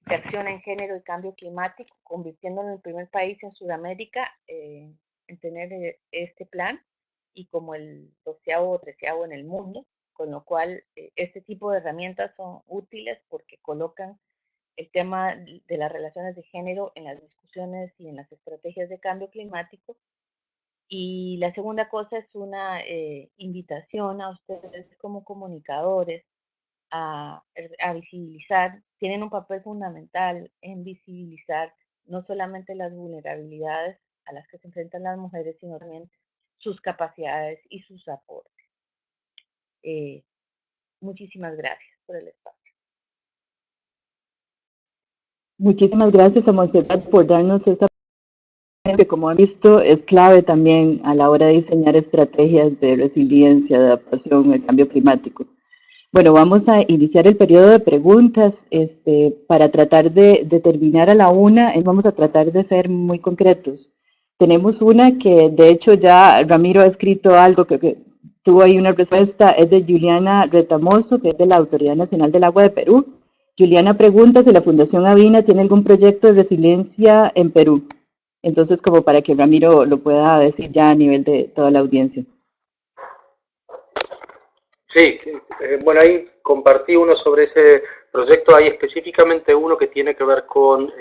de acción en género y cambio climático, convirtiéndolo en el primer país en Sudamérica en tener este plan y como el 12º o 13º en el mundo, con lo cual este tipo de herramientas son útiles porque colocan el tema de las relaciones de género en las discusiones y en las estrategias de cambio climático. Y la segunda cosa es una invitación a ustedes como comunicadores a visibilizar, tienen un papel fundamental en visibilizar no solamente las vulnerabilidades a las que se enfrentan las mujeres, sino también sus capacidades y sus aportes. Muchísimas gracias por el espacio. Muchísimas gracias a Montserrat por darnos esta que, como han visto, es clave también a la hora de diseñar estrategias de resiliencia, de adaptación al cambio climático. Bueno, vamos a iniciar el periodo de preguntas para tratar de terminar a la 1. Vamos a tratar de ser muy concretos. Tenemos una que, de hecho, ya Ramiro ha escrito algo que tuvo ahí una respuesta, es de Juliana Retamoso, que es de la Autoridad Nacional del Agua de Perú. Juliana pregunta si la Fundación Avina tiene algún proyecto de resiliencia en Perú. Entonces, como para que Ramiro lo pueda decir ya a nivel de toda la audiencia. Sí, bueno, ahí compartí uno sobre ese proyecto. Hay específicamente uno que tiene que ver con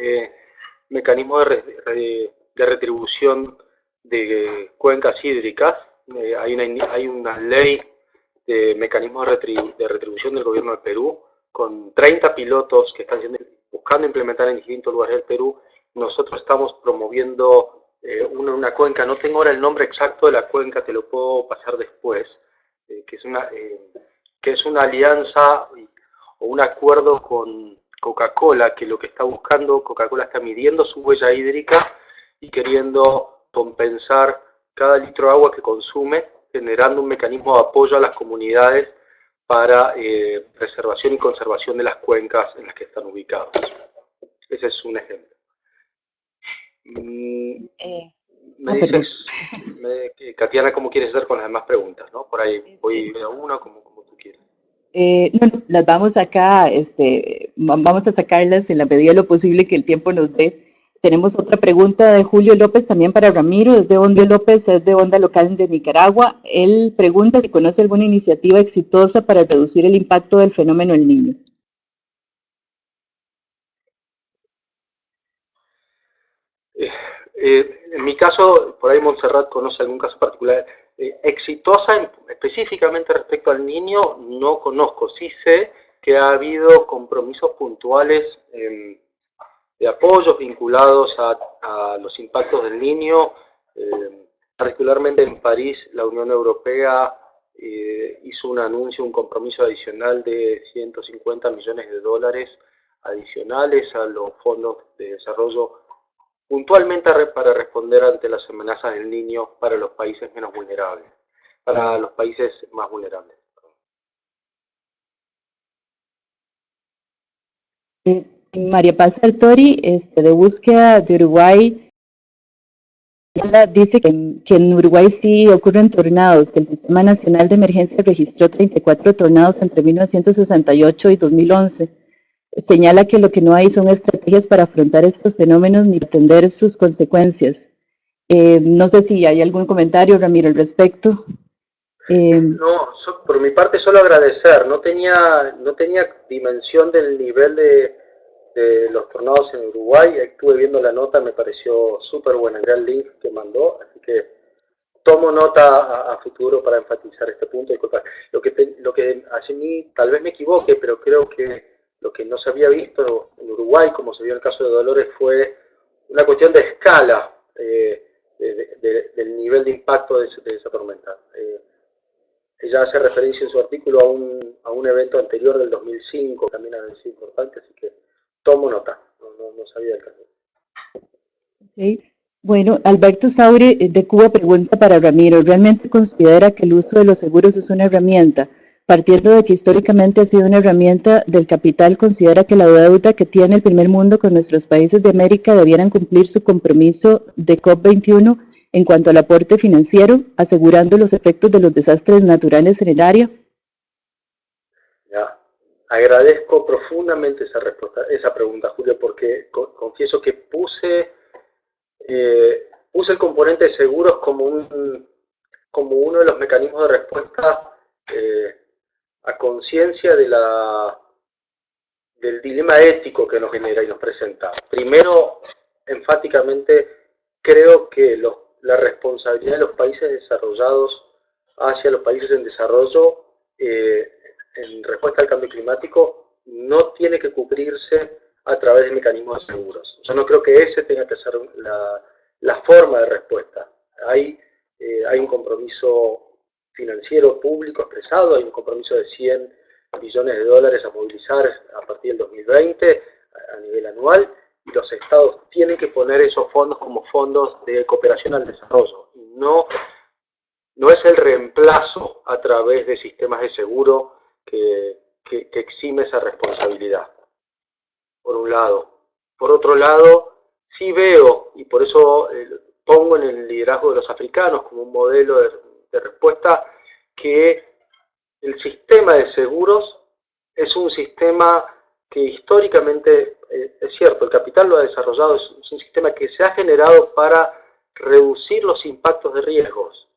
mecanismos de retribución de cuencas hídricas. Hay una ley de mecanismos de retribución del gobierno de Perú con 30 pilotos que están buscando implementar en distintos lugares del Perú. Nosotros estamos promoviendo una cuenca, no tengo ahora el nombre exacto de la cuenca, te lo puedo pasar después, que es una alianza o un acuerdo con Coca-Cola, que lo que está buscando, Coca-Cola está midiendo su huella hídrica y queriendo compensar cada litro de agua que consume, generando un mecanismo de apoyo a las comunidades para preservación y conservación de las cuencas en las que están ubicados. Ese es un ejemplo. Me dices, Katiana, cómo quieres hacer con las demás preguntas, ¿no? Por ahí voy a una como tú quieras. No, las vamos acá, vamos a sacarlas en la medida de lo posible que el tiempo nos dé. Tenemos otra pregunta de Julio López también para Ramiro, es de Onda López, es de Onda Local de Nicaragua. Él pregunta si conoce alguna iniciativa exitosa para reducir el impacto del fenómeno El Niño. En mi caso, por ahí Montserrat conoce algún caso particular. Exitosa específicamente respecto al niño, no conozco. Sí sé que ha habido compromisos puntuales de apoyos vinculados a los impactos del niño. Particularmente en París, la Unión Europea hizo un anuncio, un compromiso adicional de 150 millones de dólares adicionales a los fondos de desarrollo puntualmente para responder ante las amenazas del niño para los países menos vulnerables, para los países más vulnerables. María Paz Sartori, de Búsqueda de Uruguay, dice que en Uruguay sí ocurren tornados, que el Sistema Nacional de Emergencia registró 34 tornados entre 1968 y 2011. Señala que lo que no hay son estrategias para afrontar estos fenómenos ni atender sus consecuencias. No sé si hay algún comentario, Ramiro, al respecto. No, por mi parte solo agradecer. No tenía dimensión del nivel de los tornados en Uruguay. Estuve viendo la nota, me pareció súper buena, el gran link que mandó, así que tomo nota a futuro para enfatizar este punto. Disculpa. Lo que hace mí, tal vez me equivoque, pero creo que lo que no se había visto en Uruguay, como se vio en el caso de Dolores, fue una cuestión de escala del nivel de impacto de esa tormenta. Ella hace referencia en su artículo a un evento anterior del 2005, también ha sido importante, así que tomo nota, no sabía el caso. Okay. Bueno, Alberto Saure de Cuba pregunta para Ramiro, ¿realmente considera que el uso de los seguros es una herramienta? Partiendo de que históricamente ha sido una herramienta del capital, ¿considera que la deuda que tiene el primer mundo con nuestros países de América debieran cumplir su compromiso de COP21 en cuanto al aporte financiero, asegurando los efectos de los desastres naturales en el área? Ya. Agradezco profundamente esa pregunta, Julio, porque confieso que puse el componente de seguros como uno de los mecanismos de respuesta a conciencia del dilema ético que nos genera y nos presenta. Primero, enfáticamente, creo que la responsabilidad de los países desarrollados hacia los países en desarrollo en respuesta al cambio climático no tiene que cubrirse a través de mecanismos de seguros. Yo no creo que ese tenga que ser la forma de respuesta. Hay un compromiso financiero público expresado, hay un compromiso de 100 billones de dólares a movilizar a partir del 2020 a nivel anual, y los estados tienen que poner esos fondos como fondos de cooperación al desarrollo. No es el reemplazo a través de sistemas de seguro que exime esa responsabilidad, por un lado. Por otro lado, sí veo, y por eso pongo en el liderazgo de los africanos como un modelo de respuesta, que el sistema de seguros es un sistema que históricamente, es cierto, el capital lo ha desarrollado, es un sistema que se ha generado para reducir los impactos de riesgos.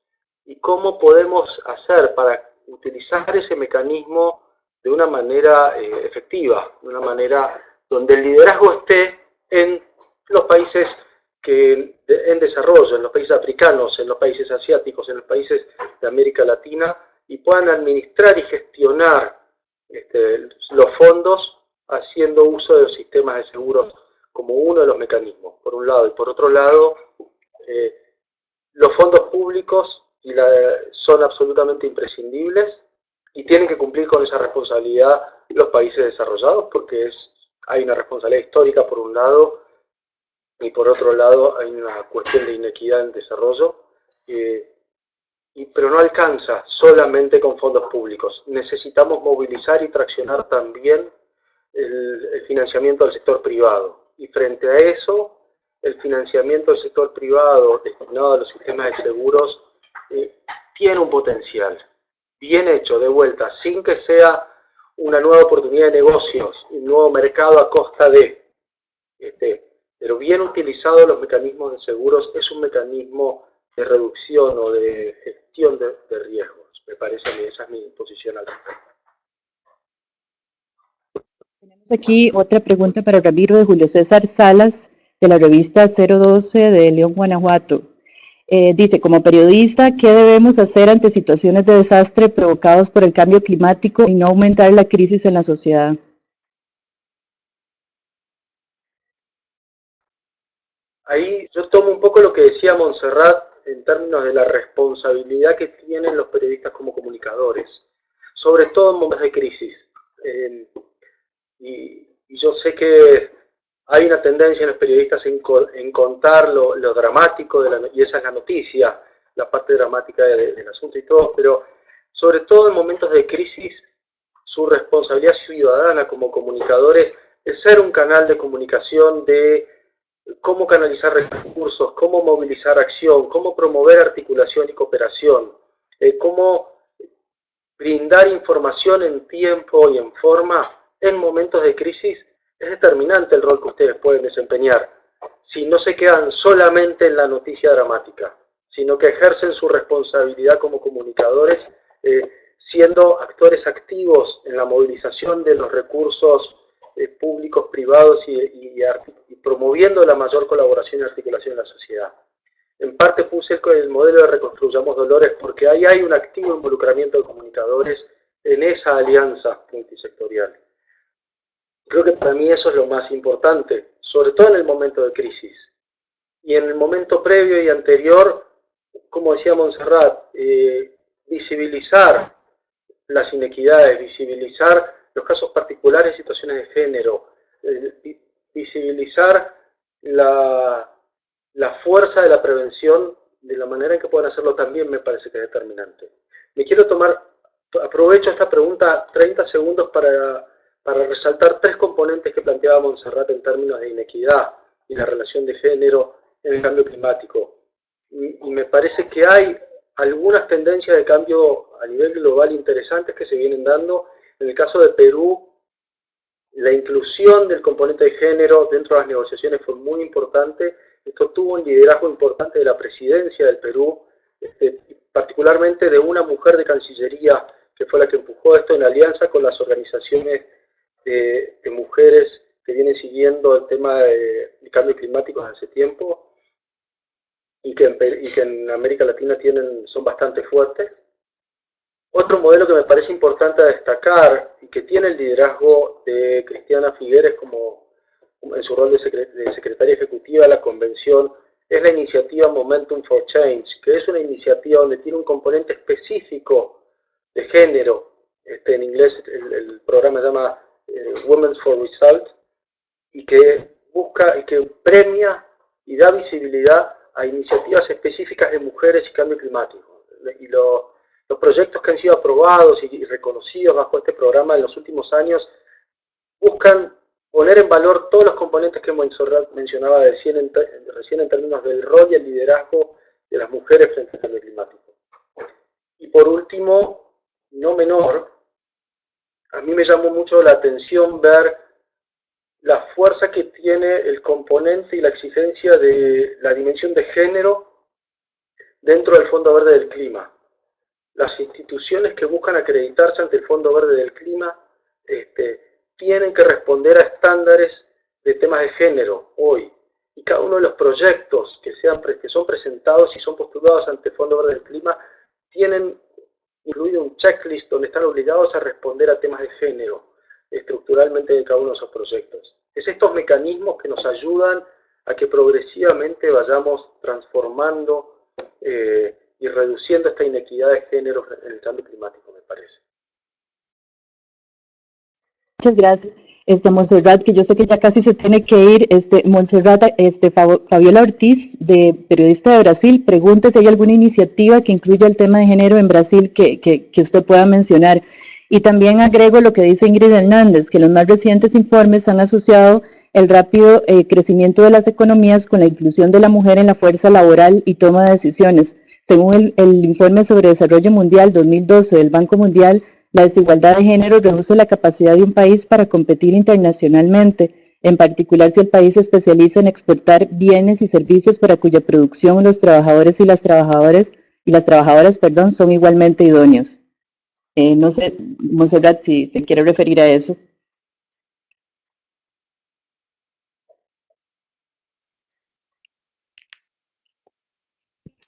¿Y cómo podemos hacer para utilizar ese mecanismo de una manera efectiva, de una manera donde el liderazgo esté en los países en desarrollo, en los países africanos, en los países asiáticos, en los países de América Latina, y puedan administrar y gestionar los fondos haciendo uso de los sistemas de seguros como uno de los mecanismos, por un lado. Y por otro lado, los fondos públicos son absolutamente imprescindibles y tienen que cumplir con esa responsabilidad los países desarrollados, porque hay una responsabilidad histórica por un lado, y por otro lado hay una cuestión de inequidad en desarrollo, pero no alcanza solamente con fondos públicos. Necesitamos movilizar y traccionar también el financiamiento del sector privado. Y frente a eso, el financiamiento del sector privado destinado a los sistemas de seguros tiene un potencial. Bien hecho, de vuelta, sin que sea una nueva oportunidad de negocios, un nuevo mercado a costa de... pero bien utilizado los mecanismos de seguros, es un mecanismo de reducción o de gestión de riesgos. Me parece a mí, esa es mi posición al respecto. Tenemos aquí otra pregunta para Ramiro de Julio César Salas, de la revista 012 de León, Guanajuato. Dice, como periodista, ¿qué debemos hacer ante situaciones de desastre provocados por el cambio climático y no aumentar la crisis en la sociedad? Ahí yo tomo un poco lo que decía Montserrat en términos de la responsabilidad que tienen los periodistas como comunicadores, sobre todo en momentos de crisis. Y yo sé que hay una tendencia en los periodistas en contar lo dramático, y esa es la noticia, la parte dramática del asunto y todo, pero sobre todo en momentos de crisis, su responsabilidad ciudadana como comunicadores es ser un canal de comunicación de cómo canalizar recursos, cómo movilizar acción, cómo promover articulación y cooperación, cómo brindar información en tiempo y en forma en momentos de crisis. Es determinante el rol que ustedes pueden desempeñar, si no se quedan solamente en la noticia dramática, sino que ejercen su responsabilidad como comunicadores, siendo actores activos en la movilización de los recursos públicos, privados y promoviendo la mayor colaboración y articulación en la sociedad. En parte puse el modelo de Reconstruyamos Dolores porque ahí hay un activo involucramiento de comunicadores en esa alianza multisectorial. Creo que para mí eso es lo más importante, sobre todo en el momento de crisis. Y en el momento previo y anterior, como decía Montserrat, visibilizar las inequidades, visibilizar los casos particulares de situaciones de género, visibilizar la, la fuerza de la prevención de la manera en que puedan hacerlo también me parece que es determinante. Me quiero aprovecho esta pregunta 30 segundos para resaltar tres componentes que planteaba Montserrat en términos de inequidad y la relación de género en el cambio climático. Y me parece que hay algunas tendencias de cambio a nivel global interesantes que se vienen dando. En el caso de Perú, la inclusión del componente de género dentro de las negociaciones fue muy importante. Esto tuvo un liderazgo importante de la presidencia del Perú, particularmente de una mujer de Cancillería que fue la que empujó esto en alianza con las organizaciones de mujeres que vienen siguiendo el tema de cambio climático desde hace tiempo y que en América Latina son bastante fuertes. Otro modelo que me parece importante destacar y que tiene el liderazgo de Cristiana Figueres como en su rol de secretaria ejecutiva de la convención es la iniciativa Momentum for Change, que es una iniciativa donde tiene un componente específico de género. En inglés el programa se llama Women's for Result, y que busca y que premia y da visibilidad a iniciativas específicas de mujeres y cambio climático. Y los proyectos que han sido aprobados y reconocidos bajo este programa en los últimos años buscan poner en valor todos los componentes que Montserrat mencionaba recién en términos del rol y el liderazgo de las mujeres frente al cambio climático. Y por último, no menor, a mí me llamó mucho la atención ver la fuerza que tiene el componente y la exigencia de la dimensión de género dentro del Fondo Verde del Clima. Las instituciones que buscan acreditarse ante el Fondo Verde del Clima tienen que responder a estándares de temas de género hoy. Y cada uno de los proyectos que son presentados y son postulados ante el Fondo Verde del Clima tienen incluido un checklist donde están obligados a responder a temas de género estructuralmente de cada uno de esos proyectos. Es estos mecanismos que nos ayudan a que progresivamente vayamos transformando y reduciendo esta inequidad de género en el cambio climático, me parece. Muchas gracias. Montserrat, que yo sé que ya casi se tiene que ir. Montserrat, Fabiola Ortiz, periodista de Brasil, pregunta si hay alguna iniciativa que incluya el tema de género en Brasil que usted pueda mencionar. Y también agrego lo que dice Ingrid Hernández, que los más recientes informes han asociado el rápido crecimiento de las economías con la inclusión de la mujer en la fuerza laboral y toma de decisiones. Según el informe sobre desarrollo mundial 2012 del Banco Mundial, la desigualdad de género reduce la capacidad de un país para competir internacionalmente, en particular si el país se especializa en exportar bienes y servicios para cuya producción los trabajadores y las trabajadoras son igualmente idóneos. No sé, Montserrat, si se quiere referir a eso.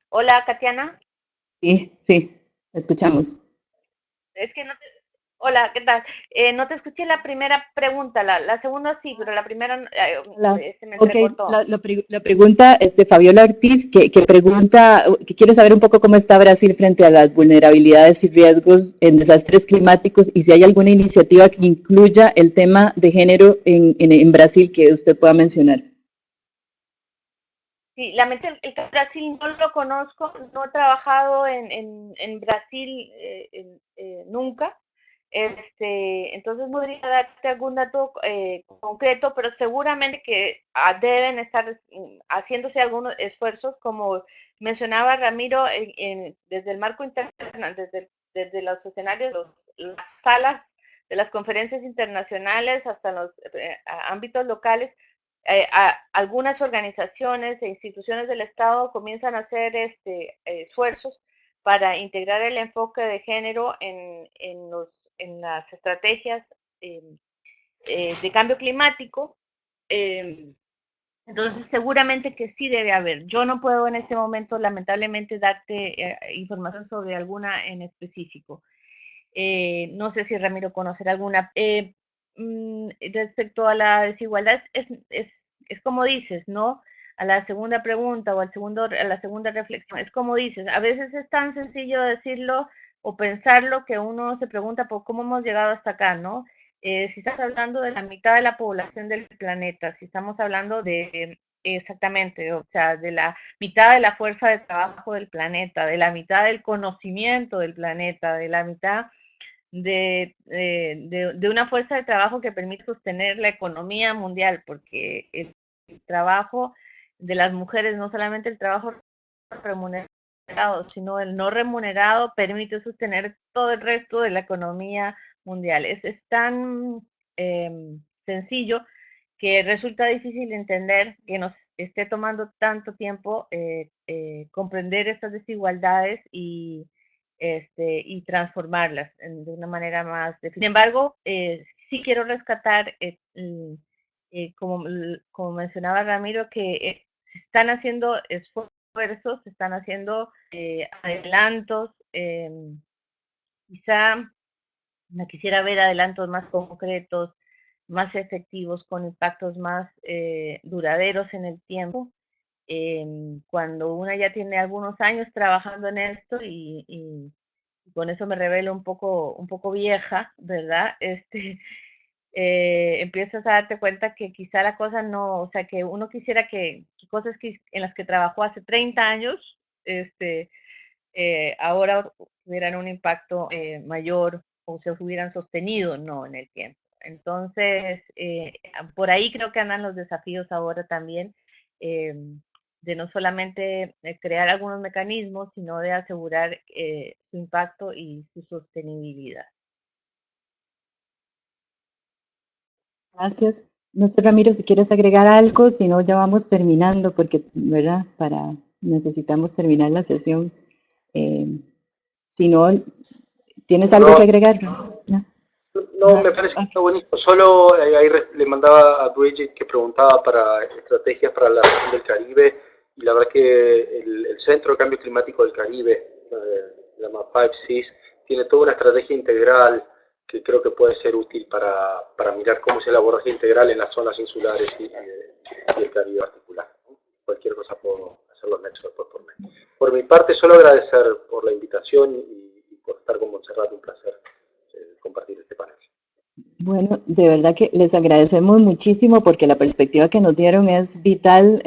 Hola, Katiana. Sí, escuchamos. Es que no te... Hola, ¿qué tal? No te escuché la primera pregunta, la segunda sí, pero la primera se me entrecortó. La pregunta es de Fabiola Ortiz, que pregunta, que quiere saber un poco cómo está Brasil frente a las vulnerabilidades y riesgos en desastres climáticos y si hay alguna iniciativa que incluya el tema de género en Brasil que usted pueda mencionar. Sí, el Brasil no lo conozco, no he trabajado en Brasil nunca. Entonces no podría darte algún dato concreto, pero seguramente que deben estar haciéndose algunos esfuerzos, como mencionaba Ramiro, desde el marco internacional, desde los escenarios, las salas de las conferencias internacionales hasta los ámbitos locales. Algunas organizaciones e instituciones del Estado comienzan a hacer esfuerzos para integrar el enfoque de género en las estrategias de cambio climático. Entonces, seguramente que sí debe haber. Yo no puedo en este momento, lamentablemente, darte información sobre alguna en específico. No sé si Ramiro conocerá alguna. respecto a la desigualdad, es como dices, ¿no? A la segunda pregunta o a la segunda reflexión, es como dices, a veces es tan sencillo decirlo o pensarlo que uno se pregunta por cómo hemos llegado hasta acá, ¿no? Si estás hablando de la mitad de la población del planeta, si estamos hablando de exactamente, o sea, de la mitad de la fuerza de trabajo del planeta, de la mitad del conocimiento del planeta, de la mitad de una fuerza de trabajo que permite sostener la economía mundial, porque el trabajo de las mujeres, no solamente el trabajo remunerado, sino el no remunerado, permite sostener todo el resto de la economía mundial. Es tan sencillo que resulta difícil entender que nos esté tomando tanto tiempo comprender estas desigualdades y transformarlas de una manera más definitiva. Sin embargo, sí quiero rescatar, como mencionaba Ramiro, que se están haciendo esfuerzos, se están haciendo adelantos. Quizá me quisiera ver adelantos más concretos, más efectivos, con impactos más duraderos en el tiempo. Cuando una ya tiene algunos años trabajando en esto y con eso me revelo un poco vieja, ¿verdad? Empiezas a darte cuenta que quizá la cosa no, o sea, que uno quisiera que cosas en las que trabajó hace 30 años, ahora tuvieran un impacto mayor o se hubieran sostenido, no, en el tiempo. Entonces, por ahí creo que andan los desafíos ahora también, eh, de no solamente crear algunos mecanismos, sino de asegurar su impacto y su sostenibilidad. Gracias. No sé, Ramiro, si quieres agregar algo, si no, ya vamos terminando, porque, ¿verdad? Necesitamos terminar la sesión. Eh, si no, ¿tienes algo que No, agregar? ¿No? no, me parece que está buenísimo. Solo ahí le mandaba a Bridget que preguntaba para estrategias para la región del Caribe, y la verdad que el Centro de Cambio Climático del Caribe, se llama 5Seas, tiene toda una estrategia integral que creo que puede ser útil para mirar cómo es el abordaje integral en las zonas insulares y el Caribe en particular. Cualquier cosa puedo hacer los nexos después por mí. Por mi parte, solo agradecer por la invitación y por estar con Montserrat, un placer compartir este panel. Bueno, de verdad que les agradecemos muchísimo porque la perspectiva que nos dieron es vital,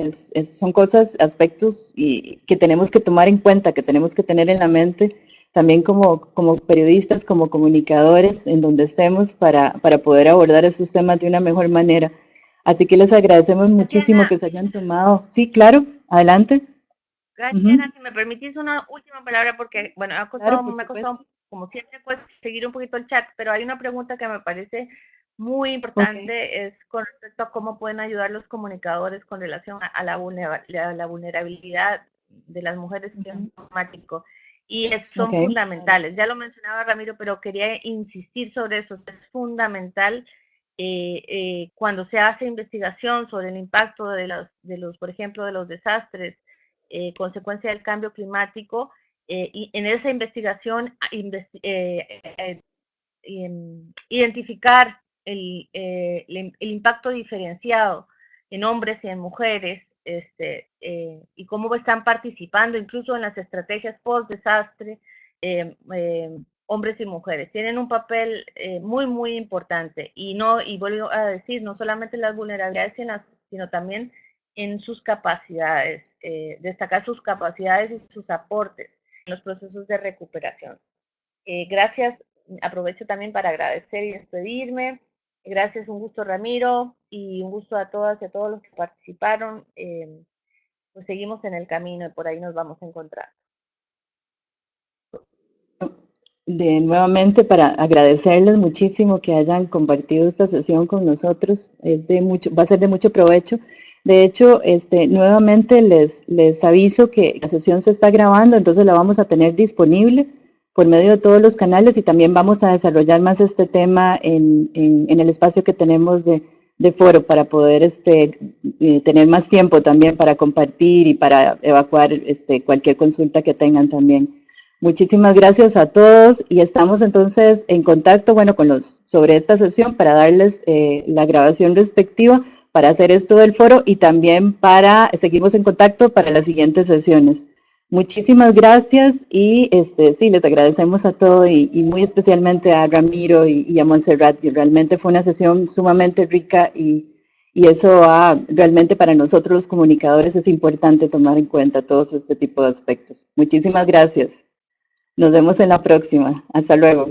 son cosas, aspectos que tenemos que tomar en cuenta, que tenemos que tener en la mente, también como periodistas, como comunicadores, en donde estemos para poder abordar estos temas de una mejor manera. Así que les agradecemos muchísimo que se hayan tomado. Sí, claro, adelante. Gracias, Ana. Si me permitís una última palabra, porque, bueno, Claro, por me ha costado, supuesto. como siempre, pues, seguir un poquito el chat, pero hay una pregunta que me parece muy Ok. importante, es con respecto a cómo pueden ayudar los comunicadores con relación a la vulnerabilidad de las mujeres en cambio climático. Y Ok. son fundamentales. Ya lo mencionaba Ramiro, pero quería insistir sobre eso. Es fundamental cuando se hace investigación sobre el impacto por ejemplo, de los desastres, consecuencia del cambio climático, y en esa investigación identificar el impacto diferenciado en hombres y en mujeres, y cómo están participando incluso en las estrategias post-desastre, hombres y mujeres. Tienen un papel muy importante, y vuelvo a decir, no solamente las vulnerabilidades, sino también en sus capacidades, destacar sus capacidades y sus aportes en los procesos de recuperación. Gracias, aprovecho también para agradecer y despedirme. Gracias, un gusto Ramiro, y un gusto a todas y a todos los que participaron. Pues seguimos en el camino y por ahí nos vamos a encontrar. Nuevamente para agradecerles muchísimo que hayan compartido esta sesión con nosotros, va a ser de mucho provecho. De hecho, nuevamente les aviso que la sesión se está grabando, entonces la vamos a tener disponible por medio de todos los canales, y también vamos a desarrollar más este tema en el espacio que tenemos de foro para poder tener más tiempo también para compartir y para evacuar cualquier consulta que tengan también. Muchísimas gracias a todos y estamos entonces en contacto, bueno, sobre esta sesión para darles la grabación respectiva para hacer esto del foro y también seguimos en contacto para las siguientes sesiones. Muchísimas gracias y sí, les agradecemos a todos y muy especialmente a Ramiro y a Montserrat, que realmente fue una sesión sumamente rica y eso realmente para nosotros los comunicadores es importante tomar en cuenta todos este tipo de aspectos. Muchísimas gracias. Nos vemos en la próxima. Hasta luego.